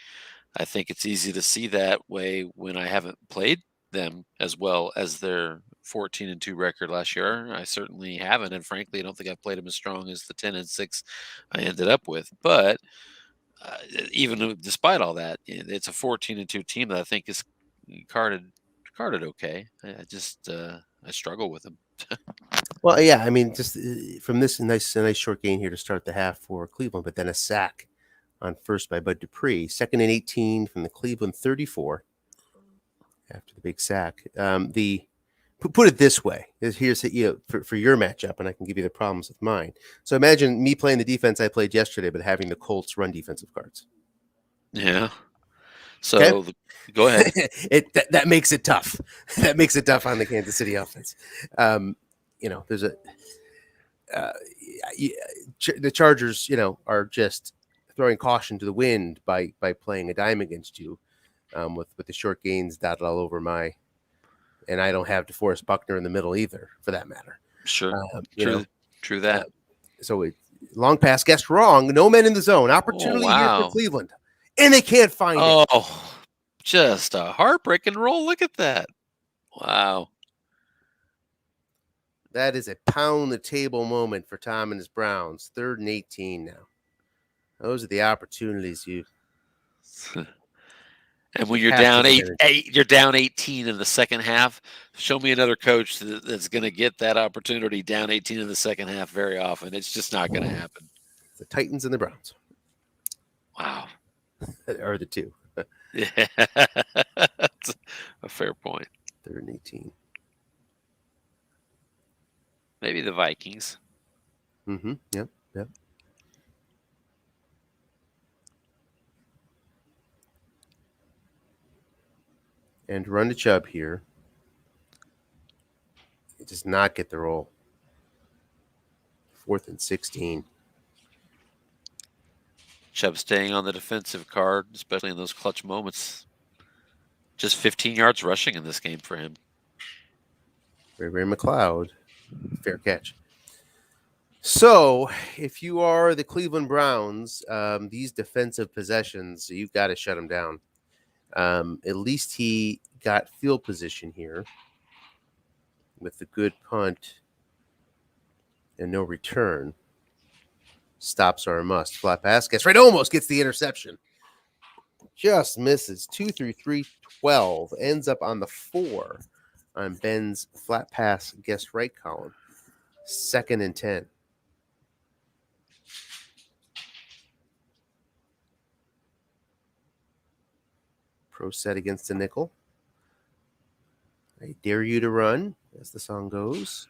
I think it's easy to see that way when I haven't played them as well as their 14-2 record last year. I certainly haven't, and frankly, I don't think I've played them as strong as the 10-6 I ended up with. But even despite all that, it's a 14-2 team that I think is carded okay. I just I struggle with them. Well, yeah, I mean, just from this nice short gain here to start the half for Cleveland, but then a sack on first by Bud Dupree, 2nd and 18 from the Cleveland 34 after the big sack. Put it this way: here's for your matchup, and I can give you the problems with mine. So imagine me playing the defense I played yesterday, but having the Colts run defensive cards. Yeah. Okay, So go ahead. that makes it tough. That makes it tough on the Kansas City offense. There's a uh, the Chargers, are just throwing caution to the wind by playing a dime against you, with the short gains dotted all over and I don't have DeForest Buckner in the middle either, for that matter. Sure. You know, True uh, that. so long pass guessed wrong. No men in the zone. Oh Opportunity here for wow. Cleveland, and they can't find it. Oh, just a heartbreaking roll. Look at that. Wow. That is a pound the table moment for Tom and his Browns. 3rd and 18 now. Those are the opportunities you And when you're have to down take advantage of. you're down 18 in the second half. Show me another coach that's going to get that opportunity down 18 in the second half very often. It's just not going to happen. The Titans and the Browns Wow. are the two. Yeah, that's a fair point. 3rd and 18. Maybe the Vikings. Mm-hmm. Yep. And run to Chubb here. It does not get the roll. 4th and 16. Chubb staying on the defensive card, especially in those clutch moments. Just 15 yards rushing in this game for him. Ray McLeod, fair catch. So, if you are the Cleveland Browns, these defensive possessions, you've got to shut them down. At least he got field position here with the good punt and no return. Stops are a must. Flat pass gets right, almost gets the interception. Just misses. 2 through 3, 12. Ends up on the 4 on Ben's flat pass guess right column. 2nd and 10. Pro set against the nickel. I dare you to run, as the song goes.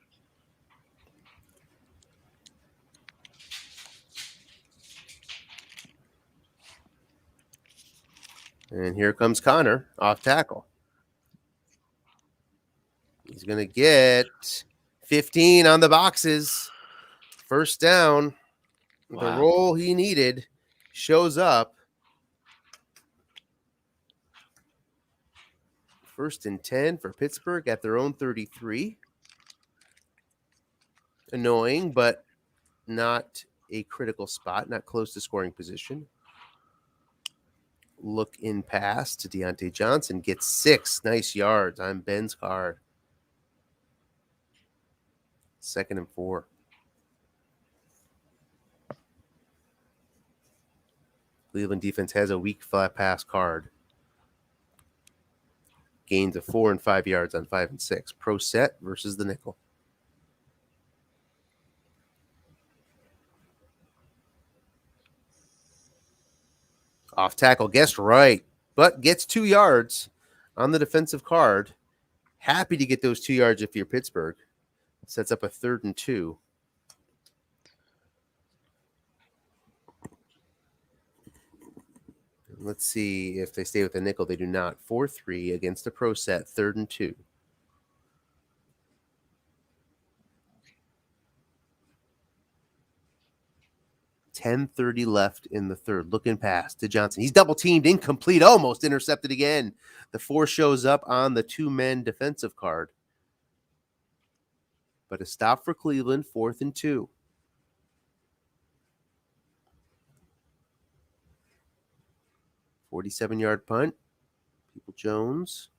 And here comes Connor off tackle. He's going to get 15 on the boxes. First down. Wow. The roll he needed shows up. 1st and 10 for Pittsburgh at their own 33. Annoying, but not a critical spot, not close to scoring position. Look in pass to Deontay Johnson. Gets 6 nice yards on Ben's card. 2nd and 4. Cleveland defense has a weak flat pass card. Gains of 4 and 5 yards on 5 and 6. Pro set versus the nickel. Off tackle, guessed right, but gets 2 yards on the defensive card. Happy to get those 2 yards if you're Pittsburgh. Sets up a 3rd and 2. Let's see if they stay with the nickel. They do not. 4-3 against the pro set, 3rd and 2. 10:30 left in the third. Looking past to Johnson. He's double teamed, incomplete, almost intercepted again. The 4 shows up on the 2-men defensive card. But a stop for Cleveland, 4th and 2. "47-yard punt. People Jones.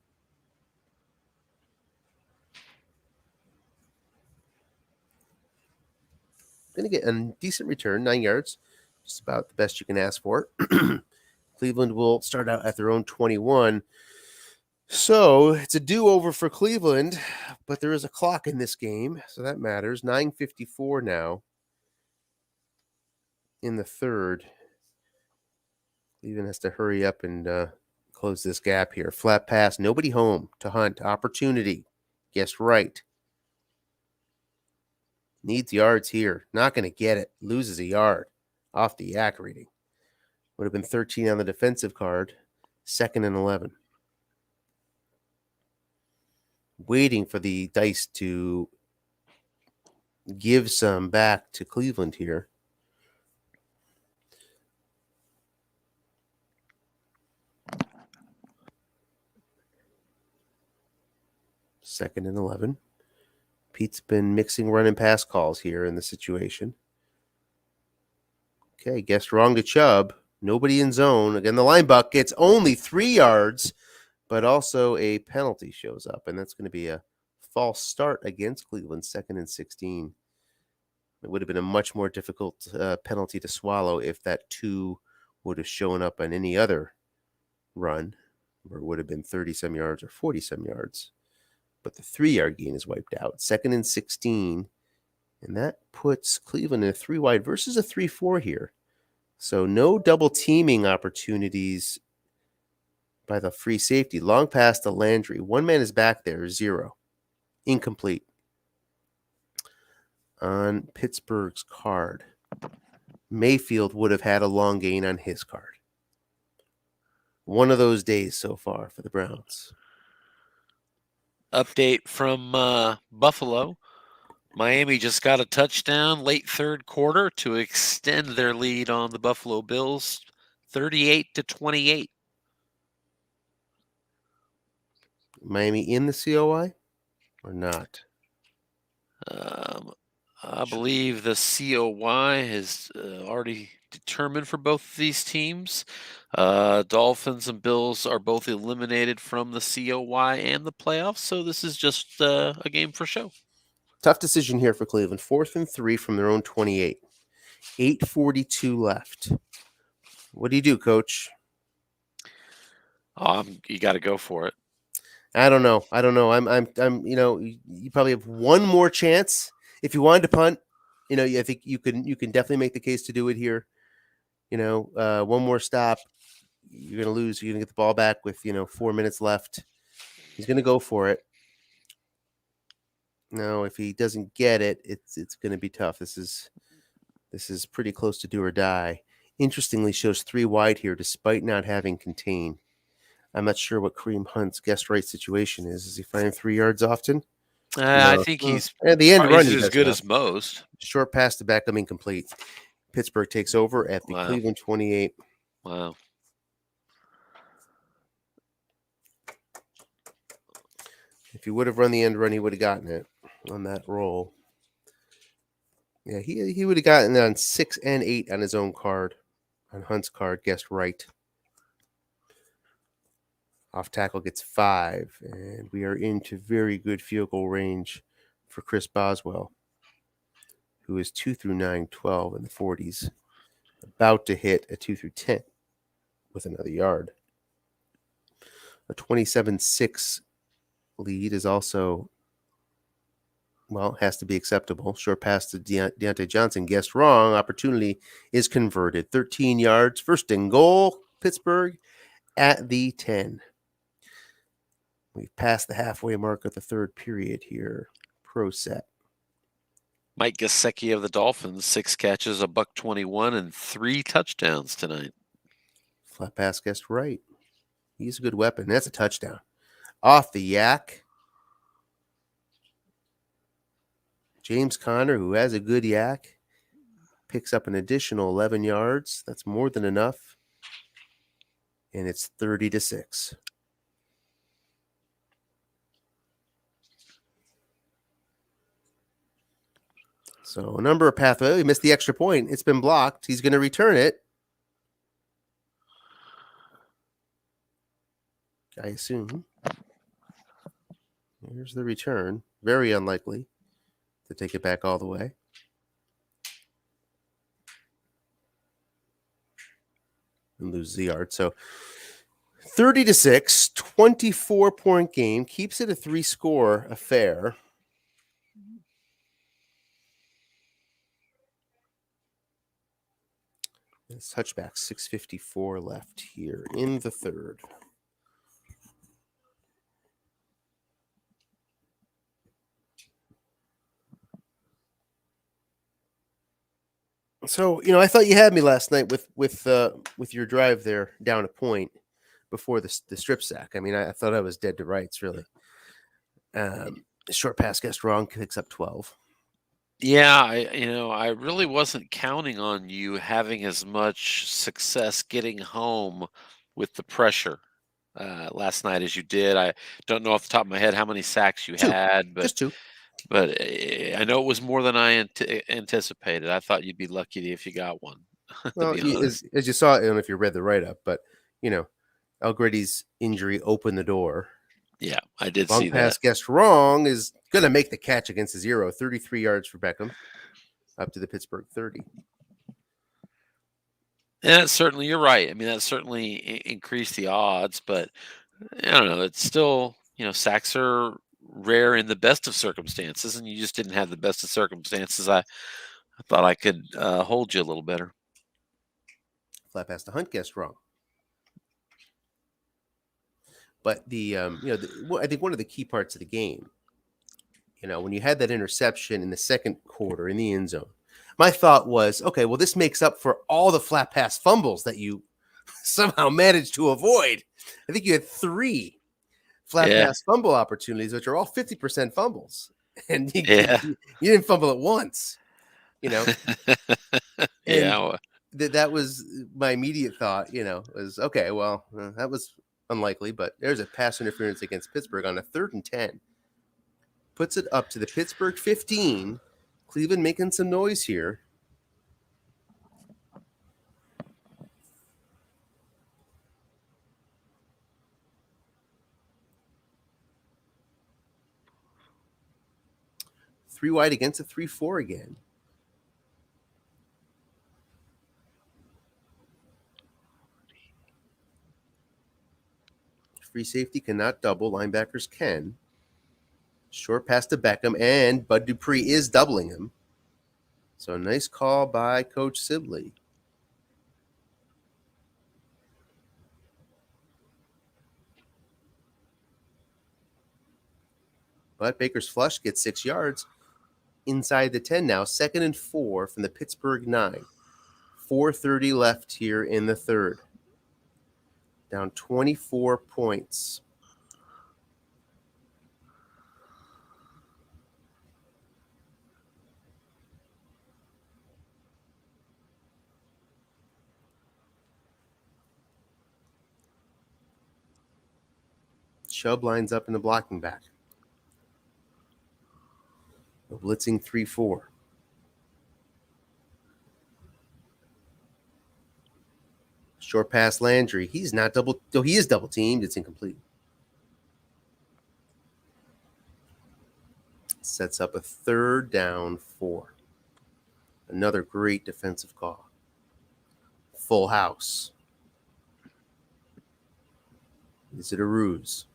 Going to get a decent return, 9 yards. Just about the best you can ask for. Cleveland will start out at their own 21. So it's a do-over for Cleveland, but there is a clock in this game, so that matters. 9:54 now in the third. Cleveland has to hurry up and close this gap here. Flat pass, nobody home to Hunt. Opportunity. Guess right. Needs yards here. Not going to get it. Loses a yard off the yak reading. Would have been 13 on the defensive card. 2nd and 11. Waiting for the dice to give some back to Cleveland here. Second and 11. Pete's been mixing run and pass calls here in the situation. Okay, guessed wrong to Chubb. Nobody in zone. Again, the line buck gets only 3 yards, but also a penalty shows up, and that's going to be a false start against Cleveland, 2nd and 16. It would have been a much more difficult penalty to swallow if that 2 would have shown up on any other run, where it would have been 30-some yards or 40-some yards. But the 3-yard gain is wiped out. 2nd and 16. And that puts Cleveland in a 3-wide versus a 3-4 here. So no double teaming opportunities by the free safety. Long pass to Landry. 1 man is back there, 0. Incomplete. On Pittsburgh's card, Mayfield would have had a long gain on his card. One of those days so far for the Browns. Update from Buffalo. Miami just got a touchdown late third quarter to extend their lead on the Buffalo Bills, 38-28. Miami in the COI or not? I believe the COY is already determined for both of these teams. Dolphins and Bills are both eliminated from the COY and the playoffs, so this is just a game for show. Tough decision here for Cleveland. 4th and 3 from their own 28. 8:42 left. What do you do, Coach? You got to go for it. I don't know. I'm. You probably have one more chance if you wanted to punt. I think you can definitely make the case to do it here. One more stop. You're going to lose. You're going to get the ball back with 4 minutes left. He's going to go for it. No, if he doesn't get it, it's going to be tough. This is pretty close to do or die. Interestingly, shows 3 wide here despite not having contain. I'm not sure what Kareem Hunt's guest right situation is. Is he finding 3 yards often? I think he's at the end run. He's as good as most. Short pass to back, incomplete. Pittsburgh takes over at the Cleveland 28. Wow. If he would have run the end run, he would have gotten it on that roll. Yeah, he would have gotten it on 6 and 8 on his own card, on Hunt's card, guessed right. Off tackle gets 5, and we are into very good field goal range for Chris Boswell, who is 2 through 9, 12 in the 40s, about to hit a 2 through 10 with another yard. A 27-6 lead is also, has to be acceptable. Short pass to Deontay Johnson, guessed wrong. Opportunity is converted. 13 yards, 1st and goal, Pittsburgh at the 10. We've passed the halfway mark of the third period here. Pro set. Mike Gesicki of the Dolphins, 6 catches, $121, and 3 touchdowns tonight. Flat pass guessed right. He's a good weapon. That's a touchdown. Off the yak. James Conner, who has a good yak. picks up an additional 11 yards. That's more than enough. And it's 30-6. So a number of pathways. He missed the extra point. It's been blocked. He's going to return it. I assume. Here's the return. Very unlikely to take it back all the way. And lose the yard. So 30-6, 24-point game. Keeps it a 3-score affair. It's touchback, 6:54 left here in the third. So, I thought you had me last night with your drive there down a point before the strip sack. I mean, I thought I was dead to rights, really. Short pass gets wrong, picks up 12. Yeah, I really wasn't counting on you having as much success getting home with the pressure last night as you did. I don't know off the top of my head how many sacks you Two. had, Just two. but I know it was more than I anticipated. I thought you'd be lucky if you got one, to Well, be honest. as you saw, I don't know if you read the write-up, but, Algrady's injury opened the door. Yeah, I did Long see pass that. guessed wrong is going to make the catch against the 0. 33 yards for Beckham up to the Pittsburgh 30. And that certainly, you're right. I mean, that certainly increased the odds, but I don't know. It's still, sacks are rare in the best of circumstances, and you just didn't have the best of circumstances. I thought I could hold you a little better. Flat pass to Hunt guessed wrong. But I think one of the key parts of the game, when you had that interception in the second quarter in the end zone, my thought was, okay, well, this makes up for all the flat pass fumbles that you somehow managed to avoid. I think you had 3 flat pass fumble opportunities, which are all 50% fumbles. And you didn't fumble it once, And Yeah. that was my immediate thought, was, okay, well, that was unlikely, but there's a pass interference against Pittsburgh on a 3rd and 10. Puts it up to the Pittsburgh 15. Cleveland making some noise here. Three wide against a 3-4 again. Free safety cannot double. Linebackers can. Short pass to Beckham, and Bud Dupree is doubling him. So a nice call by Coach Sibley. But Baker's flush gets 6 yards inside the 10 now. 2nd and 4 from the Pittsburgh 9. 4:30 left here in the third. Down 24 points. Chubb lines up in the blocking back. A blitzing 3-4. Short pass Landry. He's not double. No, he is double teamed. It's incomplete. Sets up a 3rd down 4. Another great defensive call. Full house. Is it a ruse?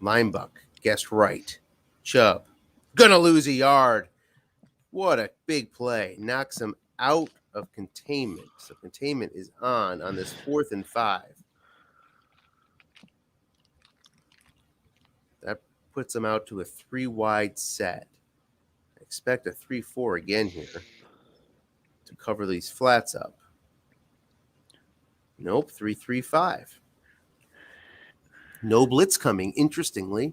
Linebuck guessed right. Chubb gonna lose a yard. What a big play. Knocks him out of containment. So containment is on this 4th and 5. That puts him out to a 3 wide set. I expect a 3-4 again here to cover these flats up. Nope, 3-3-5. No blitz coming, interestingly.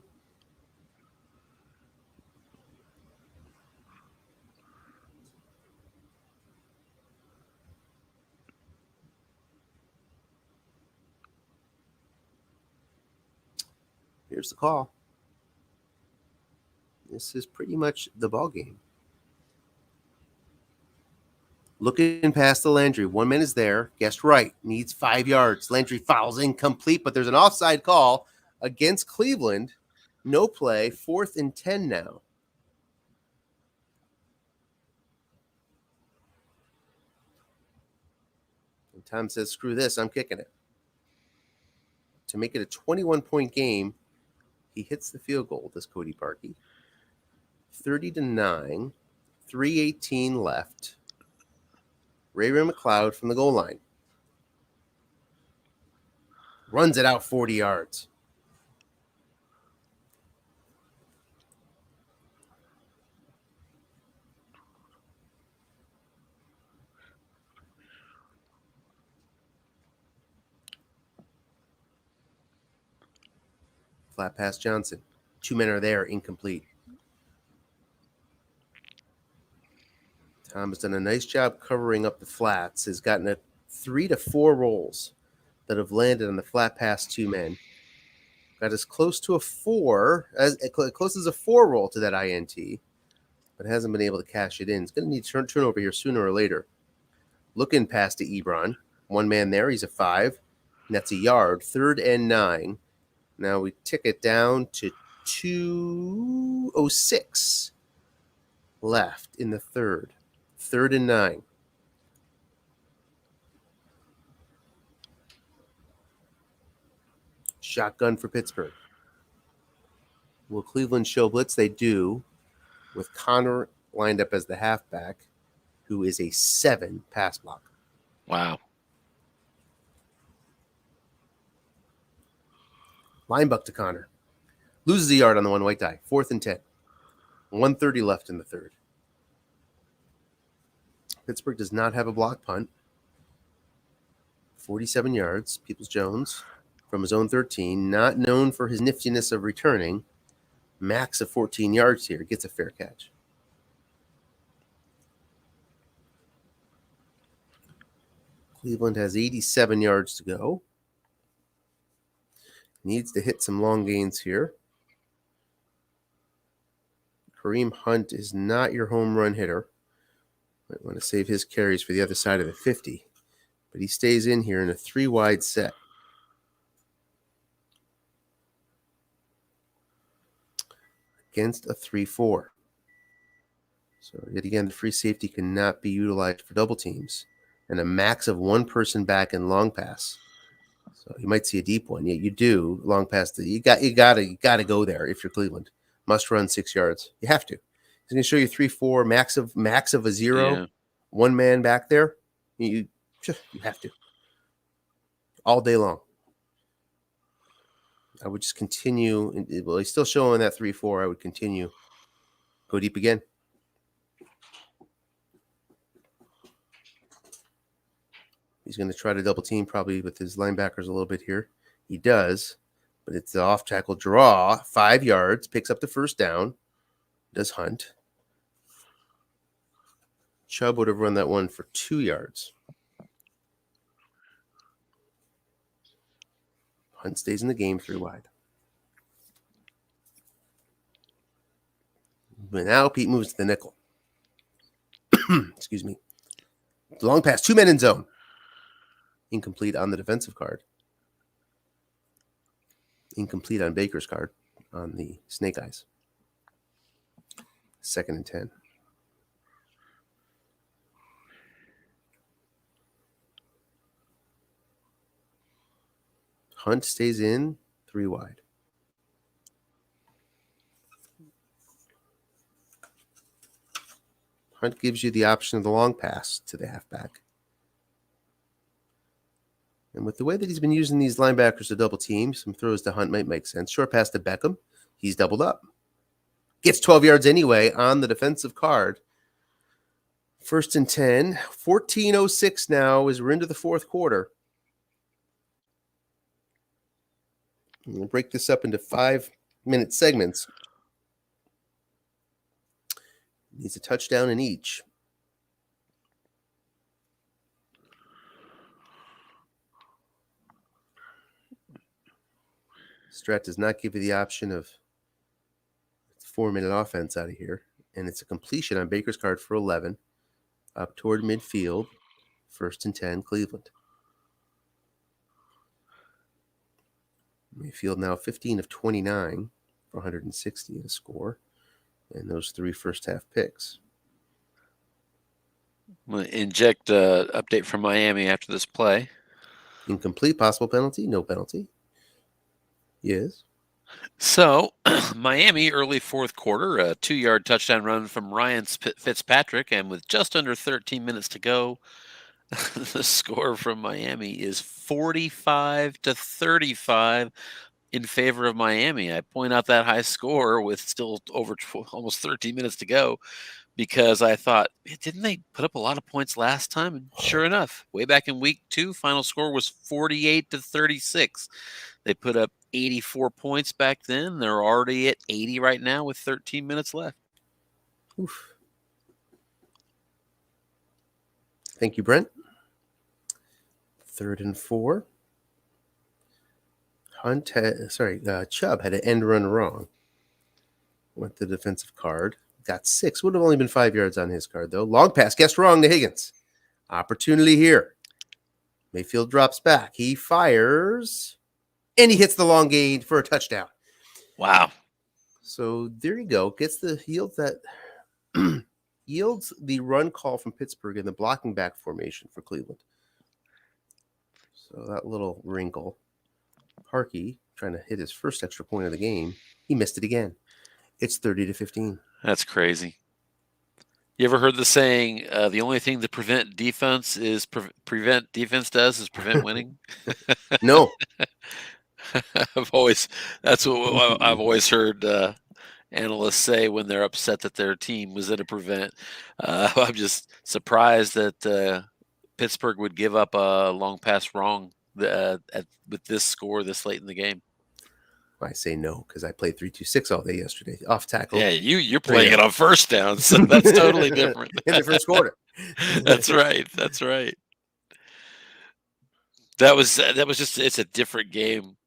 Here's the call. This is pretty much the ball game. Looking past the Landry. One man is there. Guessed right. Needs 5 yards. Landry fouls incomplete, but there's an offside call against Cleveland. No play. 4th and 10 now. And Tom says, screw this. I'm kicking it. To make it a 21-point game, he hits the field goal, this Cody Parkey. 30-9. 3:18 left. Ray McLeod from the goal line. Runs it out 40 yards. Flat pass Johnson. 2 men are there, incomplete. Tom has done a nice job covering up the flats. Has gotten a 3 to 4 rolls that have landed on the flat pass 2 men. Got as close to a 4, as close as a 4 roll to that INT, but hasn't been able to cash it in. It's going to need turnover here sooner or later. Looking past to Ebron. 1 man there. He's a 5. And that's a yard. 3rd and 9. Now we tick it down to 2:06 left in the third. 3rd and 9. Shotgun for Pittsburgh. Will Cleveland show blitz? They do, with Connor lined up as the halfback, who is a 7 pass blocker. Wow. Line buck to Connor. Loses a yard on the one white die. 4th and 10. 1:30 left in the third. Pittsburgh does not have a block punt. 47 yards. Peoples-Jones from his own 13. Not known for his niftiness of returning. Max of 14 yards here. Gets a fair catch. Cleveland has 87 yards to go. Needs to hit some long gains here. Kareem Hunt is not your home run hitter. Might want to save his carries for the other side of the 50. But he stays in here in a 3-wide set. Against a 3-4. So yet again, the free safety cannot be utilized for double teams. And a max of 1 person back in long pass. So you might see a deep one. Yeah, you do. Long pass. You gotta go there if you're Cleveland. Must run 6 yards. You have to. He's going to show you 3-4, max of a 0. Yeah. 1 man back there. You have to. All day long. I would just continue. Well, he's still showing that 3-4. I would continue. Go deep again. He's going to try to double team probably with his linebackers a little bit here. He does, but it's the off tackle draw. 5 yards, picks up the first down. Does Hunt. Chubb would have run that one for 2 yards. Hunt stays in the game 3 wide. But now Pete moves to the nickel. Excuse me. Long pass, 2 men in zone. Incomplete on the defensive card. Incomplete on Baker's card on the Snake Eyes. 2nd and 10. Hunt stays in 3 wide. Hunt gives you the option of the long pass to the halfback. And with the way that he's been using these linebackers to double team, some throws to Hunt might make sense. Short pass to Beckham. He's doubled up. Gets 12 yards anyway on the defensive card. 1st and 10. 14:06 now as we're into the 4th quarter. We'll break this up into 5-minute segments. Needs a touchdown in each. Strat does not give you the option of 4-minute offense out of here. And it's a completion on Baker's card for 11. Up toward midfield. 1st and 10, Cleveland. Mayfield now 15 of 29 for 160 in a score. And those 3 first-half picks. I'm going to inject an update from Miami after this play. Incomplete, possible penalty, no penalty. Yes. So, Miami, early fourth quarter, a 2-yard touchdown run from Ryan Fitzpatrick, and with just under 13 minutes to go, the score from Miami is 45-35 in favor of Miami. I point out that high score with still over almost 13 minutes to go because I thought, didn't they put up a lot of points last time? And sure enough, way back in week 2, final score was 48-36. They put up 84 points back then. They're already at 80 right now with 13 minutes left. Oof. Thank you, Brent. 3rd and 4. Chubb had an end run wrong. Went the defensive card. Got 6. Would have only been 5 yards on his card, though. Long pass. Guessed wrong to Higgins. Opportunity here. Mayfield drops back. He fires. And he hits the long gain for a touchdown. Wow. So there you go. Yields the run call from Pittsburgh in the blocking back formation for Cleveland. So that little wrinkle. Harkey trying to hit his first extra point of the game. He missed it again. It's 30-15. That's crazy. You ever heard the saying, the only thing that prevent defense does is prevent winning? No. I've always heard analysts say when they're upset that their team was at a prevent. I'm just surprised that Pittsburgh would give up a long pass wrong with this score this late in the game. I say no because I played 3-2-6 all day yesterday. Off tackle. Yeah, you're playing it on first down, so that's totally different. In the first quarter. That's right. That's right. That was just, it's a different game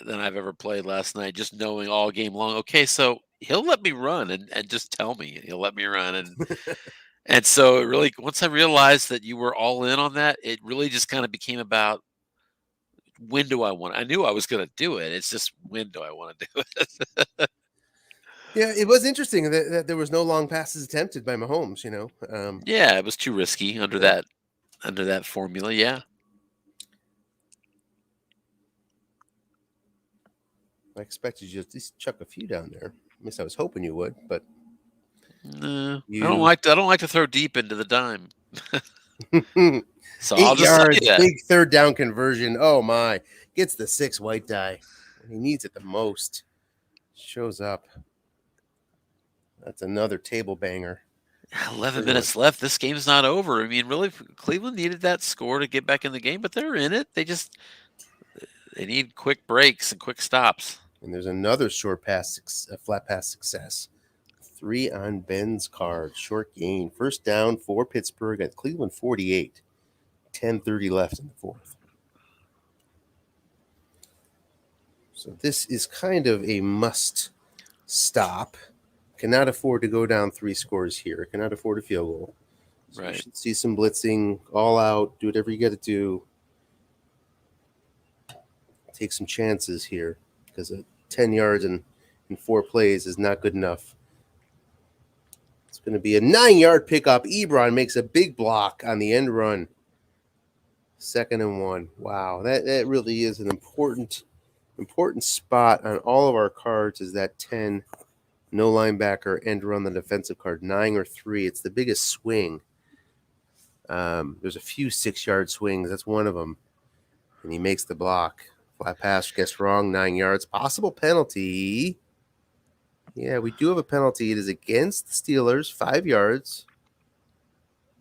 than I've ever played last night. Just knowing all game long, okay, so he'll let me run and just tell me he'll let me run. And so it really, once I realized that you were all in on that, it really just kind of became about, when do I want it? I knew I was going to do it. It's just, when do I want to do it? Yeah, it was interesting that there was no long passes attempted by Mahomes, Yeah, it was too risky under that formula, yeah. I expected you to at least chuck a few down there. At least I was hoping you would, but no, I don't like to throw deep into the dime. So 8 I'll just yards, say that. big 3rd down conversion. Oh my, gets the 6 white die. He needs it the most. Shows up. That's another table banger. 11 minutes left. This game's not over. I mean, really, Cleveland needed that score to get back in the game, but they're in it. They need quick breaks and quick stops. And there's another short pass, a flat pass success. 3 on Ben's card. Short gain. First down for Pittsburgh at Cleveland 48. 10:30 left in the fourth. So this is kind of a must stop. Cannot afford to go down 3 scores here. Cannot afford a field goal. So Right. You should see some blitzing, all out, do whatever you got to do. Take some chances here because 10 yards in 4 plays is not good enough. It's going to be a 9-yard pickup. Ebron makes a big block on the end run. 2nd and 1. Wow, that really is an important spot on all of our cards is that 10, no linebacker, end run the defensive card, 9 or 3. It's the biggest swing. There's a few 6-yard swings. That's one of them. And he makes the block. Flat pass gets wrong, 9 yards. Possible penalty. Yeah, we do have a penalty. It is against the Steelers, 5 yards.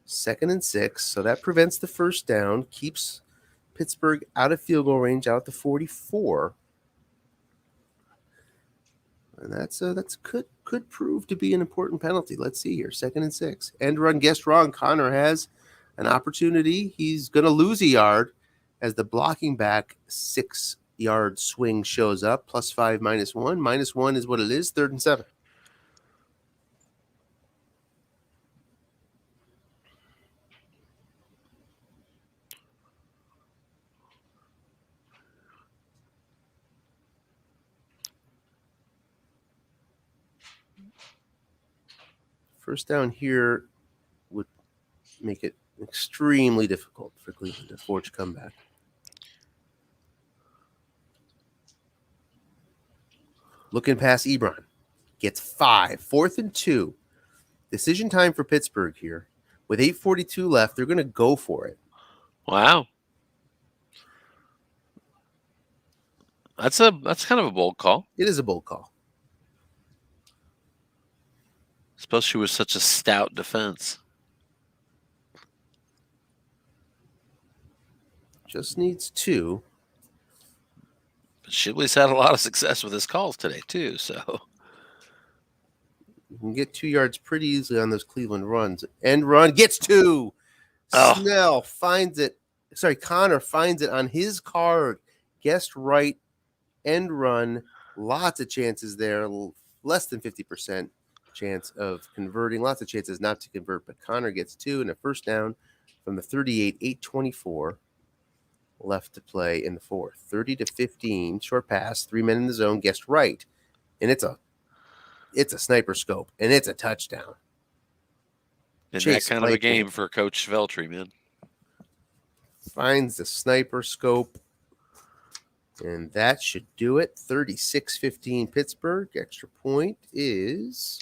2nd and 6. So that prevents the first down, keeps Pittsburgh out of field goal range, out to 44. And that's could prove to be an important penalty. Let's see here. 2nd and 6. End run guessed wrong. Connor has an opportunity. He's going to lose a yard as the blocking back 6 yard swing shows up. +5, -1. -1 is what it is. 3rd and 7. First down here would make it extremely difficult for Cleveland to forge comeback. Looking past Ebron. Gets 5. 4th and 2. Decision time for Pittsburgh here. With 8:42 left, they're going to go for it. Wow. That's kind of a bold call. It is a bold call. Especially with such a stout defense. Just needs 2. But Shibley's had a lot of success with his calls today, too. So You can get 2 yards pretty easily on those Cleveland runs. End run gets 2. Oh. Snell finds it. Sorry, Connor finds it on his card. Guessed right. End run. Lots of chances there. Less than 50% chance of converting. Lots of chances not to convert. But Connor gets 2 and a first down from the 38. 8:24 left to play in the 4th. 30-15. Short pass. 3 men in the zone. Guessed right. And it's a sniper scope. And it's a touchdown. in Chase that kind of a Claypool game for Coach Veltri, man. finds the sniper scope. And that should do it. 36-15 Pittsburgh. Extra point is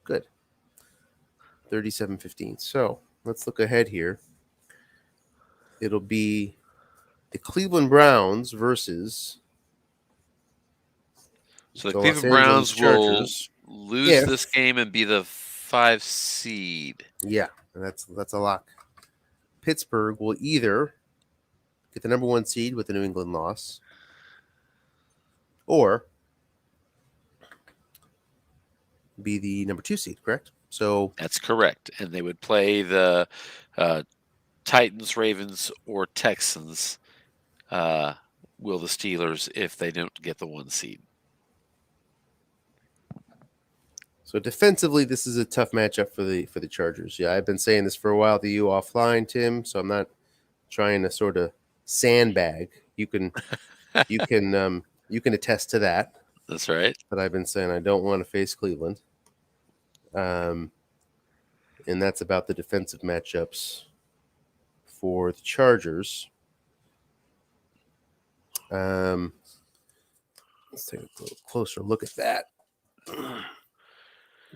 good. 37-15. So let's look ahead here. It'll be the Cleveland Browns versus So the Los Cleveland Angeles Browns Chargers. will lose If- this game and be the 5 seed. Yeah, that's a lock. Pittsburgh will either get the number 1 seed with the New England loss, or be the number 2 seed, correct? So That's correct. And they would play the Titans, Ravens, or Texans. Will the Steelers if they don't get the 1 seed. So defensively, this is a tough matchup for the Chargers. Yeah, I've been saying this for a while to you offline, Tim. So I'm not trying to sort of sandbag. You can attest to that. That's right. But I've been saying I don't want to face Cleveland. And that's about the defensive matchups for the Chargers. Let's take a little closer look at that.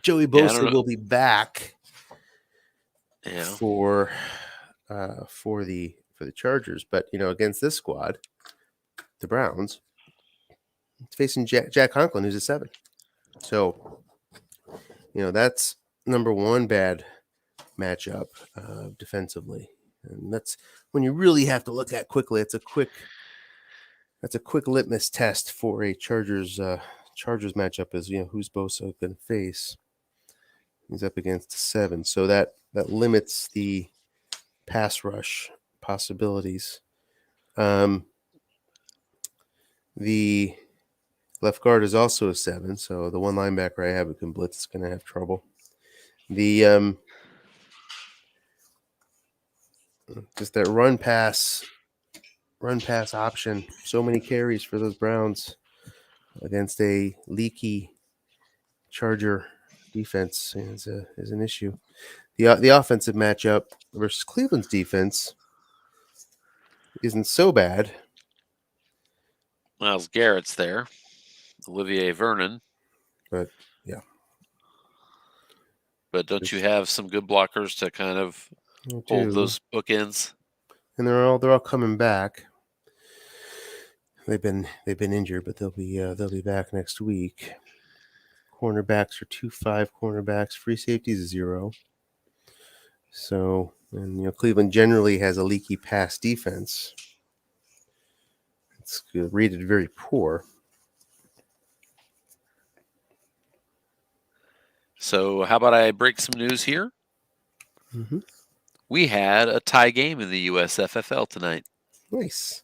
Joey Bosa will be back for the Chargers, but against this squad, the Browns, it's facing Jack Conklin, who's a 7. So that's number 1 bad matchup defensively, and that's when you really have to look at quickly. That's a quick litmus test for a Chargers matchup is who's Bosa going to face. He's up against a 7, so that limits the pass rush possibilities. The left guard is also a 7, so the one linebacker I have who can blitz is going to have trouble. The just that run pass option. So many carries for those Browns against a leaky Charger defense is an issue. The offensive matchup versus Cleveland's defense isn't so bad. Miles Garrett's there. Olivier Vernon. But yeah. But don't you have some good blockers to kind of hold those bookends? And they're all coming back. They've been injured, but they'll be back next week. Cornerbacks are 2-5 cornerbacks. Free safety is 0. So, and Cleveland generally has a leaky pass defense. It's rated very poor. So how about I break some news here? Mm-hmm. we had a tie game in the USFFL tonight. Nice.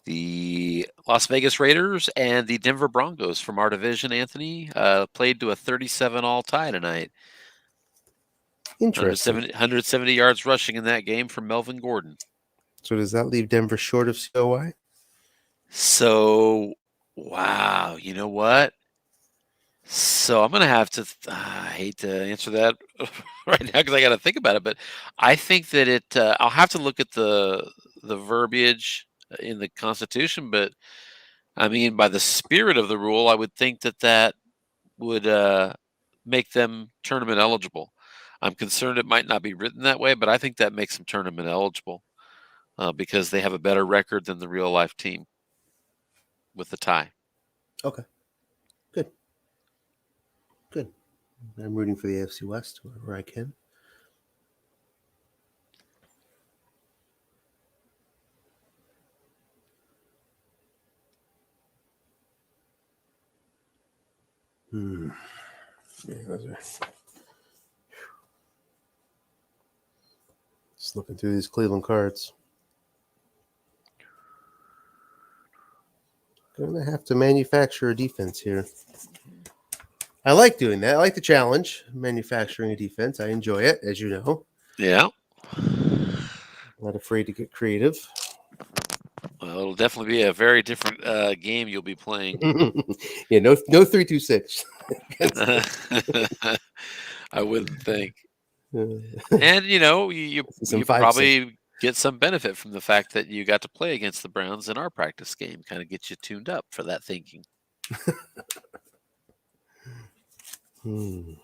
The Las Vegas Raiders and the Denver Broncos from our division, Anthony, played to a 37-all tie tonight. Interesting. 170 yards rushing in that game from Melvin Gordon. So does that leave Denver short of COI? So, wow, you know what? So I'm going to have to, I hate to answer that right now because I got to think about it, but I think that I'll have to look at the verbiage in the Constitution, but I mean, by the spirit of the rule, I would think that would make them tournament eligible. I'm concerned it might not be written that way, but I think that makes them tournament eligible because they have a better record than the real life team with the tie. Okay. Good. I'm rooting for the AFC West wherever I can. Yeah, those are... Just looking through these Cleveland cards. Gonna have to manufacture a defense here. I like doing that. I like the challenge, manufacturing a defense. I enjoy it, as you know. Yeah. Not afraid to get creative. Well, it'll definitely be a very different game you'll be playing. Yeah, no 3-2-6. I wouldn't think. And you probably get some benefit from the fact that you got to play against the Browns in our practice game. Kind of gets you tuned up for that thinking. And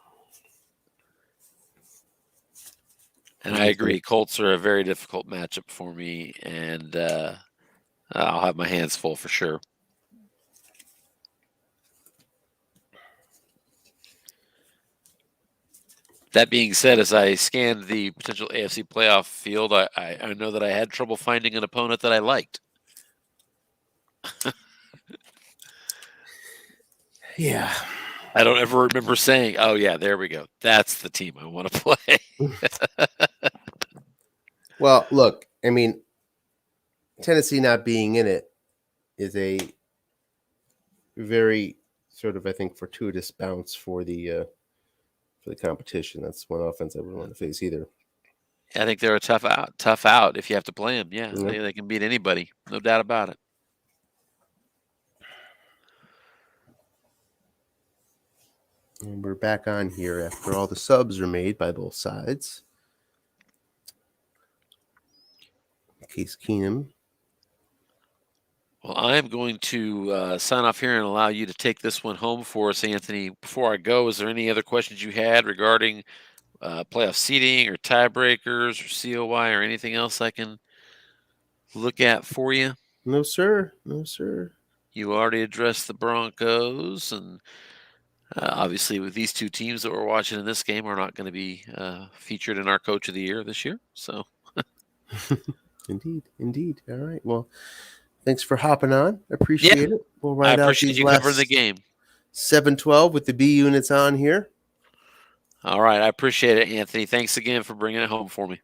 I agree. Colts are a very difficult matchup for me, and I'll have my hands full for sure. That being said, as I scanned the potential AFC playoff field, I know that I had trouble finding an opponent that I liked. Yeah. I don't ever remember saying, oh, yeah, there we go. That's the team I want to play. Well, look, I mean, Tennessee not being in it is a very sort of, I think, fortuitous bounce for the competition. That's one offense I wouldn't want to face either. I think they're a tough out if you have to play them. Yeah, they can beat anybody. No doubt about it. And we're back on here after all the subs are made by both sides. Case Keenum. Well, I am going to sign off here and allow you to take this one home for us, Anthony. Before I go, is there any other questions you had regarding playoff seeding or tiebreakers or COI or anything else I can look at for you? No, sir. No, sir. You already addressed the Broncos, and obviously with these two teams that we're watching in this game are not going to be featured in our Coach of the Year this year. So, Indeed. All right. Well, thanks for hopping on. Appreciate it. We'll ride out these you last covering the game. 7-12 with the B units on here. All right. I appreciate it, Anthony. Thanks again for bringing it home for me.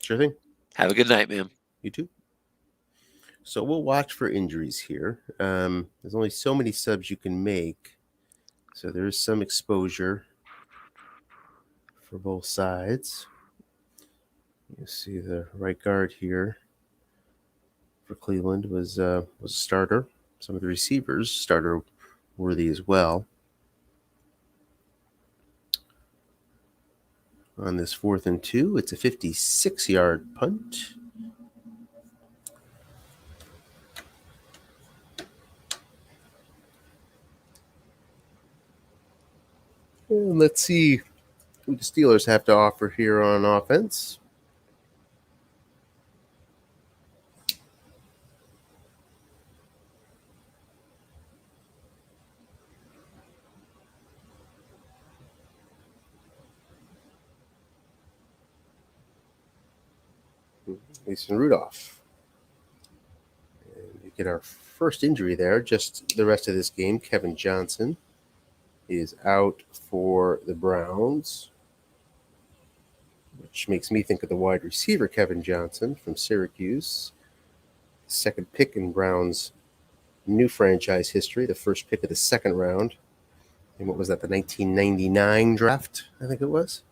Sure thing. Have a good night, man. You too. So we'll watch for injuries here. There's only so many subs you can make. So there is some exposure for both sides. You see the right guard here for Cleveland was a starter. Some of the receivers starter worthy as well. On this 4th and 2, it's a 56-yard punt. And let's see what the Steelers have to offer here on offense. Mason Rudolph. And we get our first injury there. Just the rest of this game, Kevin Johnson is out for the Browns. which makes me think of the wide receiver Kevin Johnson from Syracuse. Second pick in Brown's new franchise history, the first pick of the second round. And what was that, the 1999 draft, I think it was?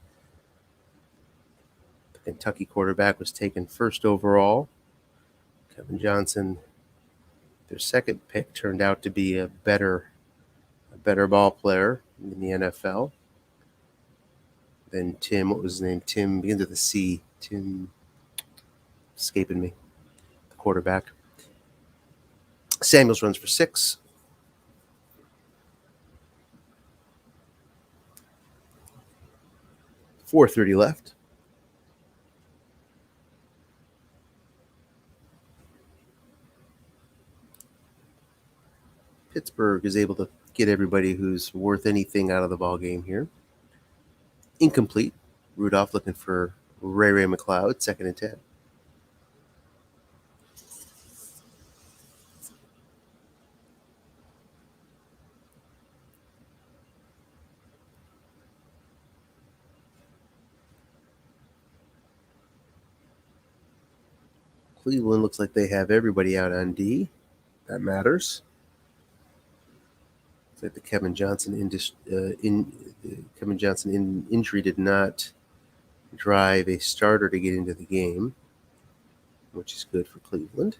The Kentucky quarterback was taken first overall. Kevin Johnson, their second pick, turned out to be a better ball player in the NFL than Tim. What was his name? Tim begins with a C. Tim, escaping me. The quarterback. Samuels runs for 6. .430 left. Pittsburgh is able to get everybody who's worth anything out of the ball game here. Incomplete. Rudolph looking for Ray McLeod, 2nd and 10. Cleveland looks like they have everybody out on D. That matters. Looks like the Kevin Johnson injury did not drive a starter to get into the game, which is good for Cleveland.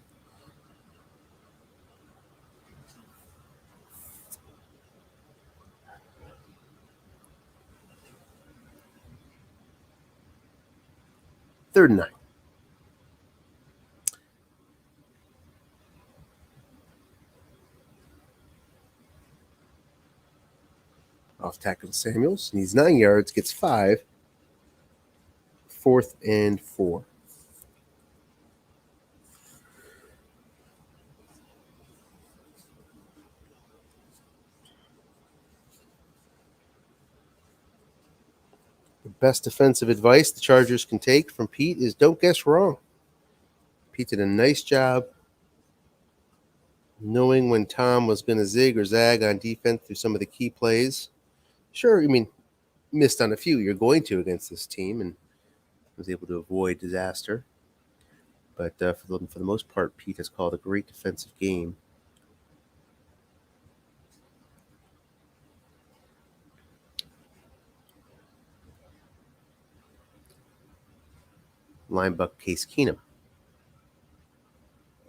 Third and 9. Off tackle Samuels needs 9 yards, gets 5. 4th and 4. The best defensive advice the Chargers can take from Pete is don't guess wrong. Pete did a nice job knowing when Tom was going to zig or zag on defense through some of the key plays. Sure, missed on a few. You're going to against this team, and was able to avoid disaster. But for the most part, Pete has called a great defensive game. Linebacker Case Keenum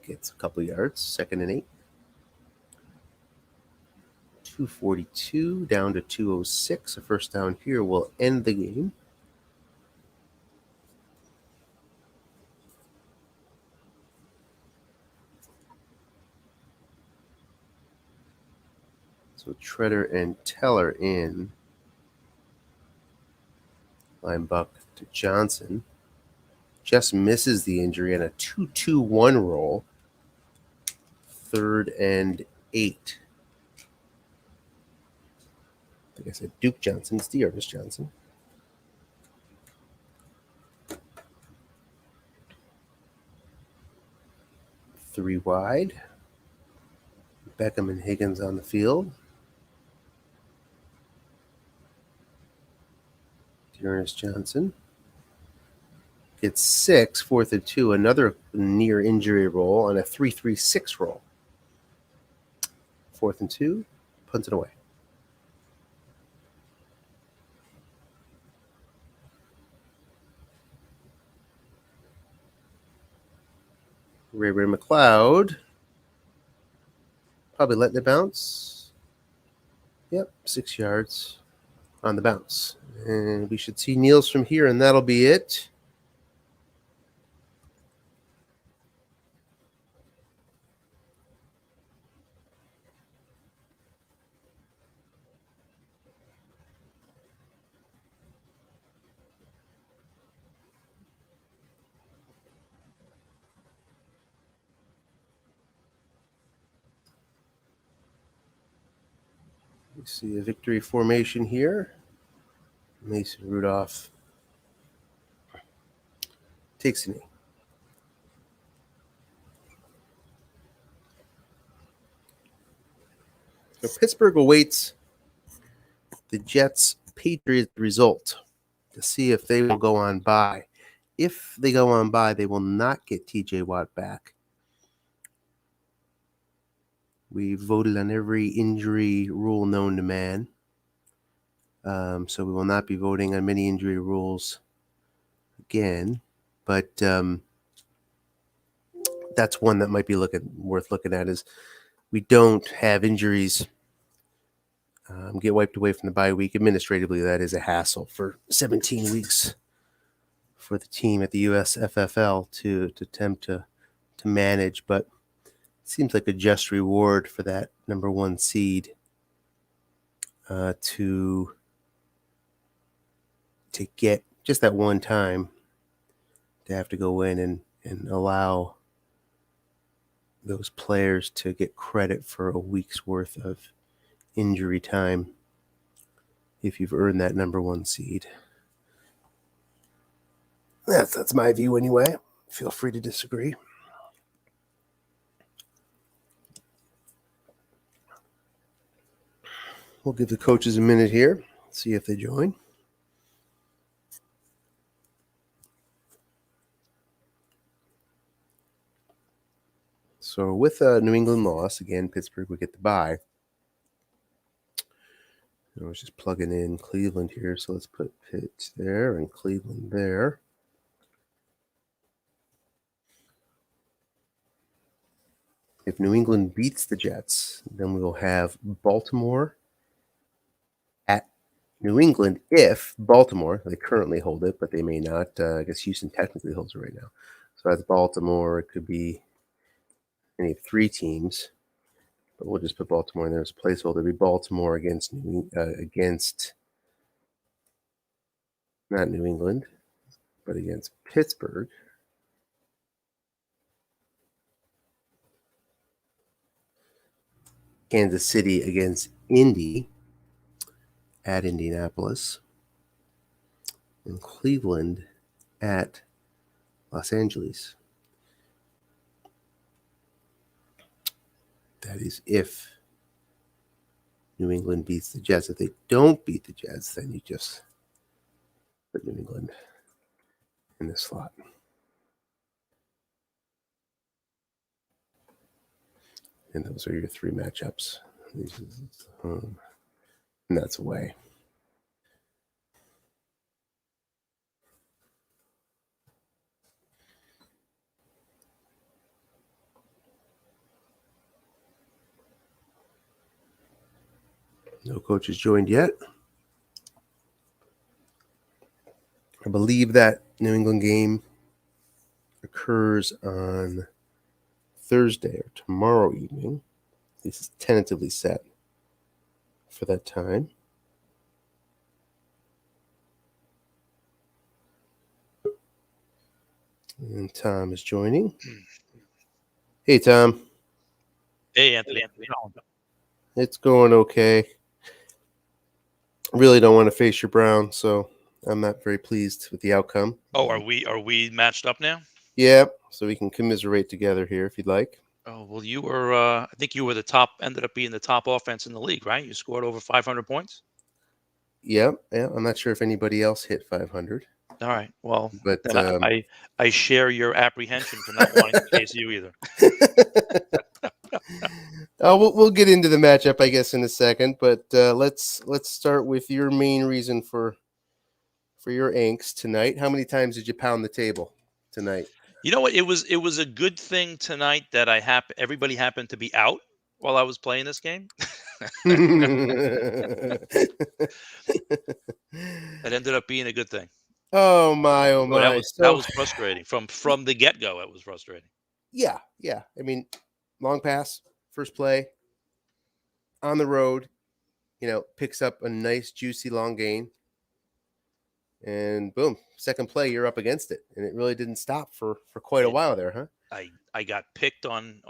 gets a couple yards, 2nd and 8. 242 down to 206. A first down here will end the game. So Treader and Teller in. Linebacker to Johnson. Just misses the injury on a 2-2-1 roll. 3rd and 8. I think I said Duke Johnson. It's Dearness Johnson. Three wide. Beckham and Higgins on the field. Dearness Johnson gets 6, 4th and 2. Another near injury roll on a 3-3-6 roll. 4th and 2. Punts it away. Ray McLeod probably letting it bounce. Yep, 6 yards on the bounce. And we should see Niels from here, and that'll be it. We see a victory formation here. Mason Rudolph takes a knee. So Pittsburgh awaits the Jets-Patriots result. to see if they will go on bye. If they go on bye, they will not get TJ Watt back. We voted on every injury rule known to man. So we will not be voting on many injury rules again. But that's one that might be worth looking at, is we don't have injuries get wiped away from the bye week. Administratively, that is a hassle for 17 weeks for the team at the USFFL to attempt to manage, but it seems like a just reward for that number one seed to get just that one time to have to go in and allow those players to get credit for a week's worth of injury time if you've earned that number one seed. That's my view anyway. Feel free to disagree. We'll give the coaches a minute here, see if they join. So with a New England loss, again, Pittsburgh would get the bye. I was just plugging in Cleveland here, so let's put Pitt there and Cleveland there. If New England beats the Jets, then we will have Baltimore at New England. If Baltimore, they currently hold it, but they may not. I guess Houston technically holds it right now. So that's Baltimore. It could be any of three teams, but we'll just put Baltimore in there as a placeholder. It'd be Baltimore against not New England, but against Pittsburgh. Kansas City against Indy at Indianapolis, and Cleveland at Los Angeles. That is if New England beats the Jets. If they don't beat the Jets, then you just put New England in this slot. And those are your three matchups. This is home, and that's away. No coaches joined yet. I believe that New England game occurs on Thursday or tomorrow evening. This is tentatively set for that time. And Tom is joining. Hey, Tom. Hey, Anthony. It's going okay. Really don't want to face your Browns, so I'm not very pleased with the outcome. Oh, are we matched up now? Yeah, so we can commiserate together here if you'd like. Oh, well, you were. I think you were ended up being the top offense in the league, right? You scored over 500 points. Yeah. I'm not sure if anybody else hit 500. All right. Well, but then I share your apprehension for not wanting to face you either. We'll get into the matchup, I guess, in a second. But let's start with your main reason for your angst tonight. How many times did you pound the table tonight? You know what? It was a good thing tonight that everybody happened to be out while I was playing this game. That ended up being a good thing. Oh my! That was frustrating from the get-go. It was frustrating. Yeah. I mean, long pass, first play, on the road, picks up a nice, juicy long gain. And boom, second play, you're up against it. And it really didn't stop for quite a while there, huh? I got picked on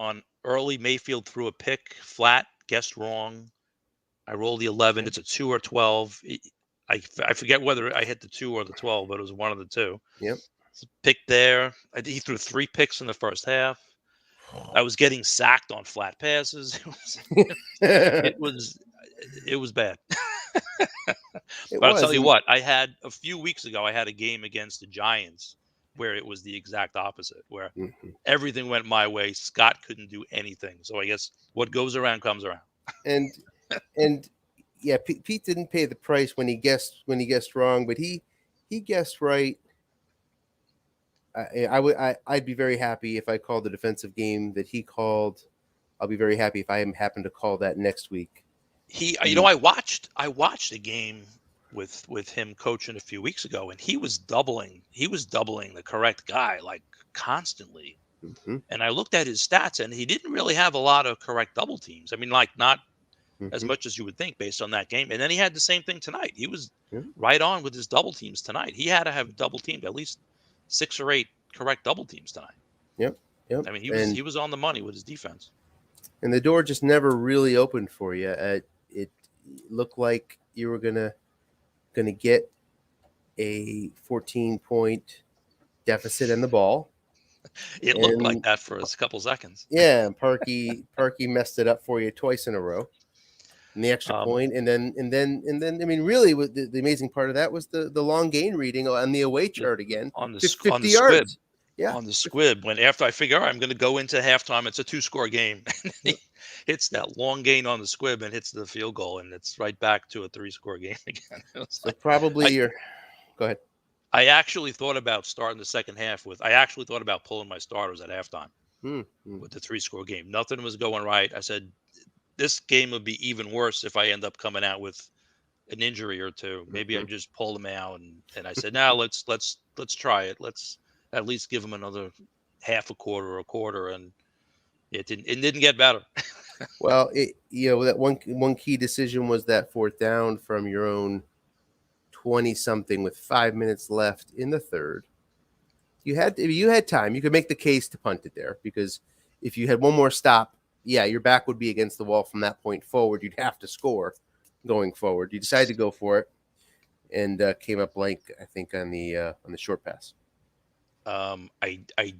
early. Mayfield threw a pick flat, guessed wrong. I rolled the 11. It's a 2 or 12. I forget whether I hit the 2 or the 12, but it was one of the two. Yep. Pick there. He threw 3 picks in the first half. I was getting sacked on flat passes. It was bad. It But I'll was. tell you And what, I had a few weeks ago, I had a game against the Giants where it was the exact opposite, where Mhm. everything went my way. Scott couldn't do anything. So I guess what goes around comes around. and and yeah, Pete didn't pay the price when he guessed wrong, but he guessed right. I'd be very happy if I called the defensive game that he called. I'll be very happy if I happen to call that next week. You know, I watched a game with him coaching a few weeks ago, and he was doubling the correct guy like constantly. Mm-hmm, And I looked at his stats, and he didn't really have a lot of correct double teams. I mean, like not as mm-hmm, much as you would think based on that game. And then he had the same thing tonight. He was yeah, right on with his double teams tonight. He had to have double teamed at least 6 or 8 correct double teams tonight. yep, yep. I mean, he was And he was on the money with his defense. the door just never really opened for you. It looked like you were gonna get a 14-point deficit in the ball, It looked like and that for a couple seconds. yeah, Parkey messed it up for you twice in a row. And the extra Um, point, and then I mean, really, the amazing part of that was the long gain reading on the away the- chart again, on the 50 squib, yards. Yeah, on the squib, when after I figure, all right, I'm going to go into halftime, it's a 2-score game. And Yep. he hits that long gain on the squib and hits the field goal, and it's right back to a 3-score game again. It was so like, probably I, your go ahead. I actually thought about starting the second half with. I actually thought about pulling my starters at halftime Hmm, hmm. with the 3-score game. Nothing was going right. I said this game would be even worse if I end up coming out with an injury or two. Maybe I Mhm. just pull them out, and I said, now let's try it. Let's at least give them another half a quarter or a quarter, and it didn't get better. Well, that one key decision was that fourth down from your own 20 something with 5 minutes left in the third. You had time. You could make the case to punt it there because if you had one more stop, yeah, your back would be against the wall from that point forward. You'd have to score going forward. You decided to go for it and came up blank, I think, on the short pass. I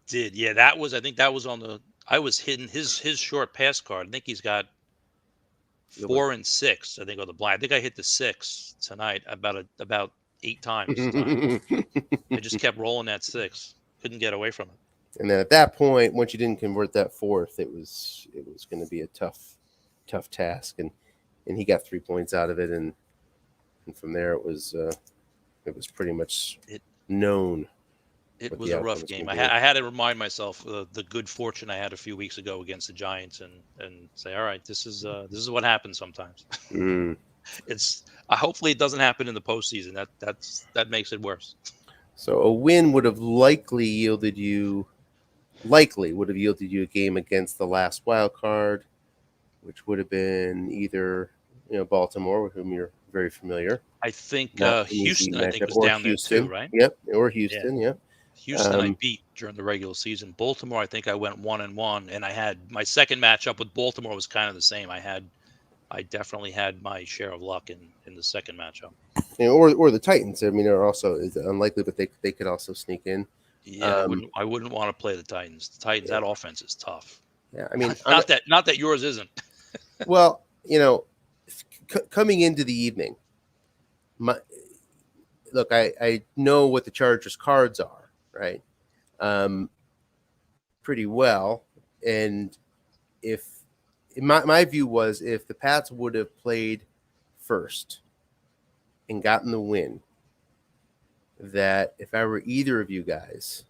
did. Yeah, I think that was on the. I was hitting his short pass card. I think he's got It was 4 and 6. I think on the blind. I think I hit the 6 tonight about 8 times tonight. I just kept rolling that 6. Couldn't get away from it. And then at that point, once you didn't convert that fourth, it was going to be a tough task, and he got 3 points out of it, and from there it was pretty much It known. It what was the a outcome rough was game. gonna I be. had to remind myself the good fortune I had a few weeks ago against the Giants, and say, all right, this is what happens sometimes. Mm. It's hopefully it doesn't happen in the postseason. That makes it worse. So a win would have likely yielded you a game against the last wild card, which would have been either Baltimore, with whom you're very familiar. I think Not an easy Houston, I think, matchup, was or down there too, Houston. right? Yep, or Yeah, Houston. Yep. Houston I Um, beat during the regular season. Baltimore, I think I went 1-1, and I had my second matchup with Baltimore was kind of the same. I definitely had my share of luck in the second matchup. or the Titans. I mean, are also is unlikely, but they could also sneak in. Yeah, I wouldn't want to play the Titans. The Titans, Yeah, that offense is tough. yeah. I mean, Not that yours isn't. well, coming into the evening, look, I know what the Chargers cards are, right? Pretty well, and if my view was if the Pats would have played first and gotten the win, that if I were either of you guys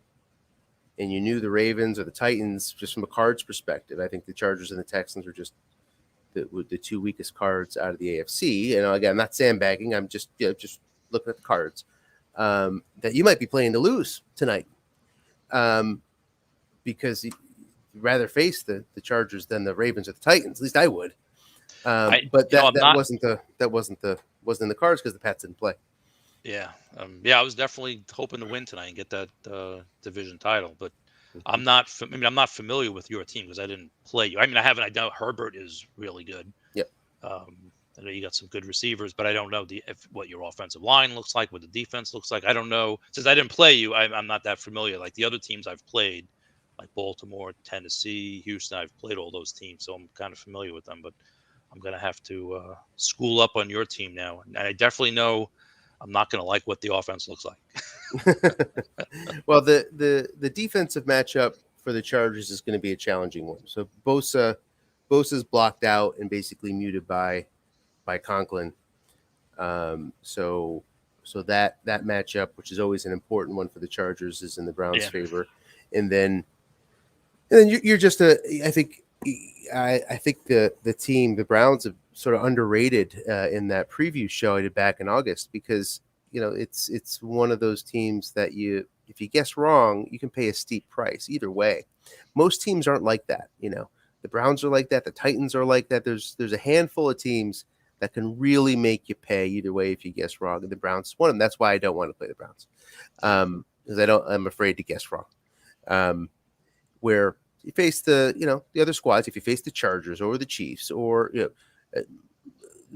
and you knew the Ravens or the Titans, just from a cards perspective, I think the Chargers and the Texans are just the two weakest cards out of the AFC. Again, I'm not sandbagging. I'm just looking at the cards. That you might be playing to lose tonight, because you'd rather face the Chargers than the Ravens or the Titans. At least I would. But wasn't in the cards because the Pats didn't play. Yeah, I was definitely hoping to win tonight and get that division title, but I'm not familiar with your team because I didn't play you. I mean, I know Herbert is really good. Yep. I know you got some good receivers, but I don't know what your offensive line looks like, what the defense looks like. I don't know. Since I didn't play you, I'm not that familiar. Like the other teams I've played, like Baltimore, Tennessee, Houston, I've played all those teams, so I'm kind of familiar with them. But I'm going to have to school up on your team now. And I definitely know I'm not going to like what the offense looks like. Well, the defensive matchup for the Chargers is going to be a challenging one. So Bosa's blocked out and basically muted by Conklin. So that matchup, which is always an important one for the Chargers, is in the Browns' favor. And then you're just I think the team, the Browns, have sort of underrated in that preview show I did back in August, because it's one of those teams that if you guess wrong, you can pay a steep price either way. Most teams aren't like that. The Browns are like that. The Titans are like that. There's a handful of teams that can really make you pay either way if you guess wrong. And the Browns is one of them. That's why I don't want to play the Browns, because I'm afraid to guess wrong. Where you face the other squads, if you face the Chargers or the Chiefs or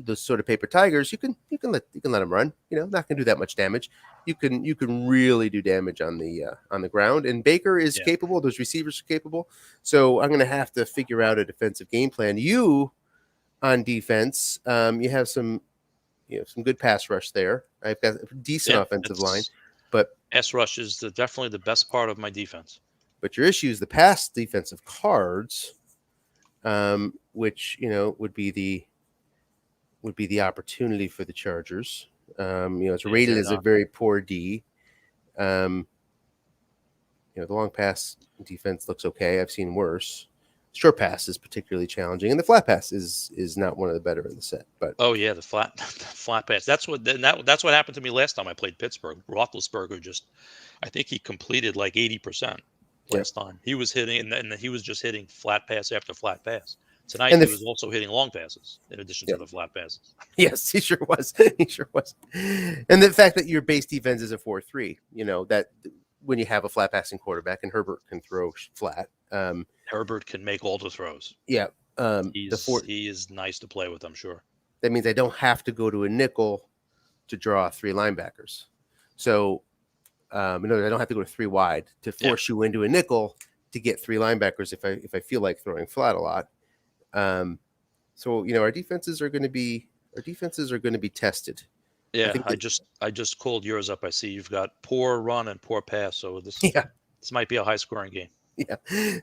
the sort of paper tigers, you can let them run. Not going to do that much damage. You can really do damage on the ground. And Baker is capable. Those receivers are capable. So I'm going to have to figure out a defensive game plan. You on defense, you have some good pass rush there. I've got a decent offensive line, but pass rush is definitely the best part of my defense. But your issue is the pass defensive cards, which would be the opportunity for the Chargers. It's rated as a very poor D. The long pass defense looks okay. I've seen worse. Short pass is particularly challenging, and the flat pass is not one of the better in the set. But the flat pass. That's what happened to me last time I played Pittsburgh. Roethlisberger I think he completed like 80% last time. He was hitting, and he was just hitting flat pass after flat pass. Tonight he was also hitting long passes in addition to the flat passes. Yes, he sure was. And the fact that your base defense is a 4-3, that when you have a flat passing quarterback, and Herbert can throw flat. Herbert can make all the throws. Yeah. He is nice to play with, I'm sure. That means I don't have to go to a nickel to draw 3 linebackers. So, I don't have to go to 3 wide to force you into a nickel to get 3 linebackers if I feel like throwing flat a lot. So our defenses are going to be tested. Yeah, I just called yours up. I see you've got poor run and poor pass. So this might be a high scoring game.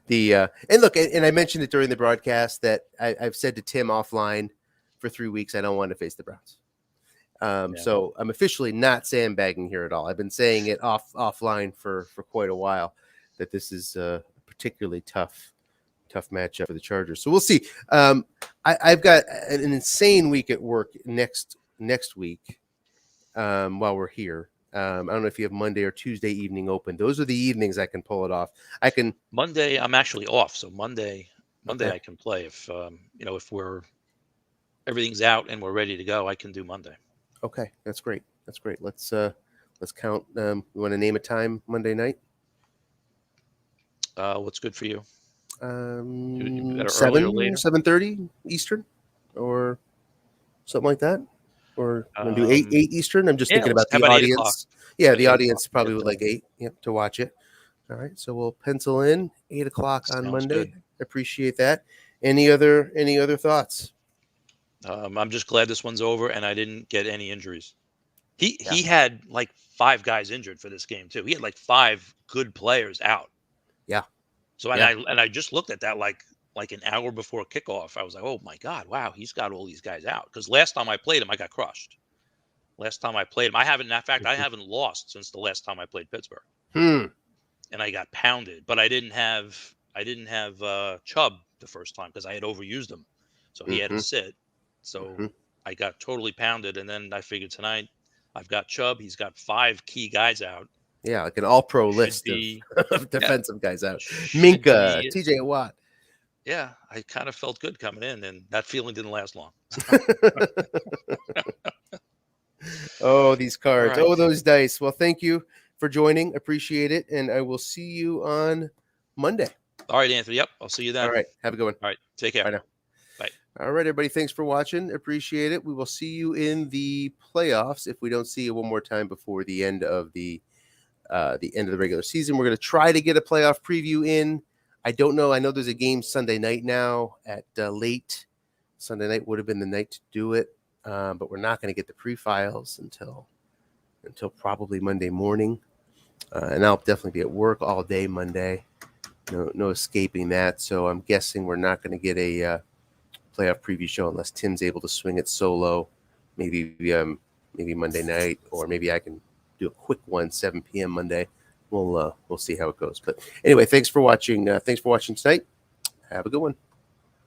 Yeah. And look, and I mentioned it during the broadcast that I've said to Tim offline for 3 weeks, I don't want to face the Browns. So I'm officially not sandbagging here at all. I've been saying it offline for quite a while, that this is a particularly tough matchup for the Chargers. So we'll see. I've got an insane week at work next week while we're here. I don't know if you have Monday or Tuesday evening open. Those are the evenings I can pull it off. Monday I'm actually off, so Monday I can play. If if everything's out and we're ready to go, I can do Monday. Okay, that's great. Let's count. You want to name a time Monday night? What's good for you? 7:30 Eastern, or something like that, or do 8 Eastern. I'm just thinking about the audience. Yeah, the audience probably would like 8 to watch it. All right, so we'll pencil in 8 o'clock on Monday. Good. Appreciate that. Any other thoughts? I'm just glad this one's over and I didn't get any injuries. He had like 5 guys injured for this game too. He had like 5 good players out. Yeah. So I just looked at that like an hour before kickoff. I was like, oh my God, wow, he's got all these guys out. Because last time I played him, I got crushed. Last time I played him, I haven't lost since the last time I played Pittsburgh. And I got pounded, but I didn't have Chubb the first time because I had overused him, so he had to sit. So I got totally pounded, and then I figured tonight I've got Chubb. He's got 5 key guys out. Yeah, like an all-pro list of defensive guys out. Minka, TJ Watt. Yeah, I kind of felt good coming in, and that feeling didn't last long. Oh, these cards. Right. Oh, those dice. Well, thank you for joining. Appreciate it. And I will see you on Monday. All right, Anthony. Yep. I'll see you then. All right. Have a good one. All right. Take care. Bye now. Bye. All right, everybody. Thanks for watching. Appreciate it. We will see you in the playoffs if we don't see you one more time before the end of the regular season. We're going to try to get a playoff preview in. I don't know. I know there's a game Sunday night now at late Sunday night would have been the night to do it, but we're not going to get the pre-files until probably Monday morning. And I'll definitely be at work all day Monday. No escaping that. So I'm guessing we're not going to get a playoff preview show unless Tim's able to swing it solo. Maybe Monday night, or maybe I can do a quick one 7 p.m. Monday. We'll see how it goes. But anyway, thanks for watching. Thanks for watching tonight. Have a good one.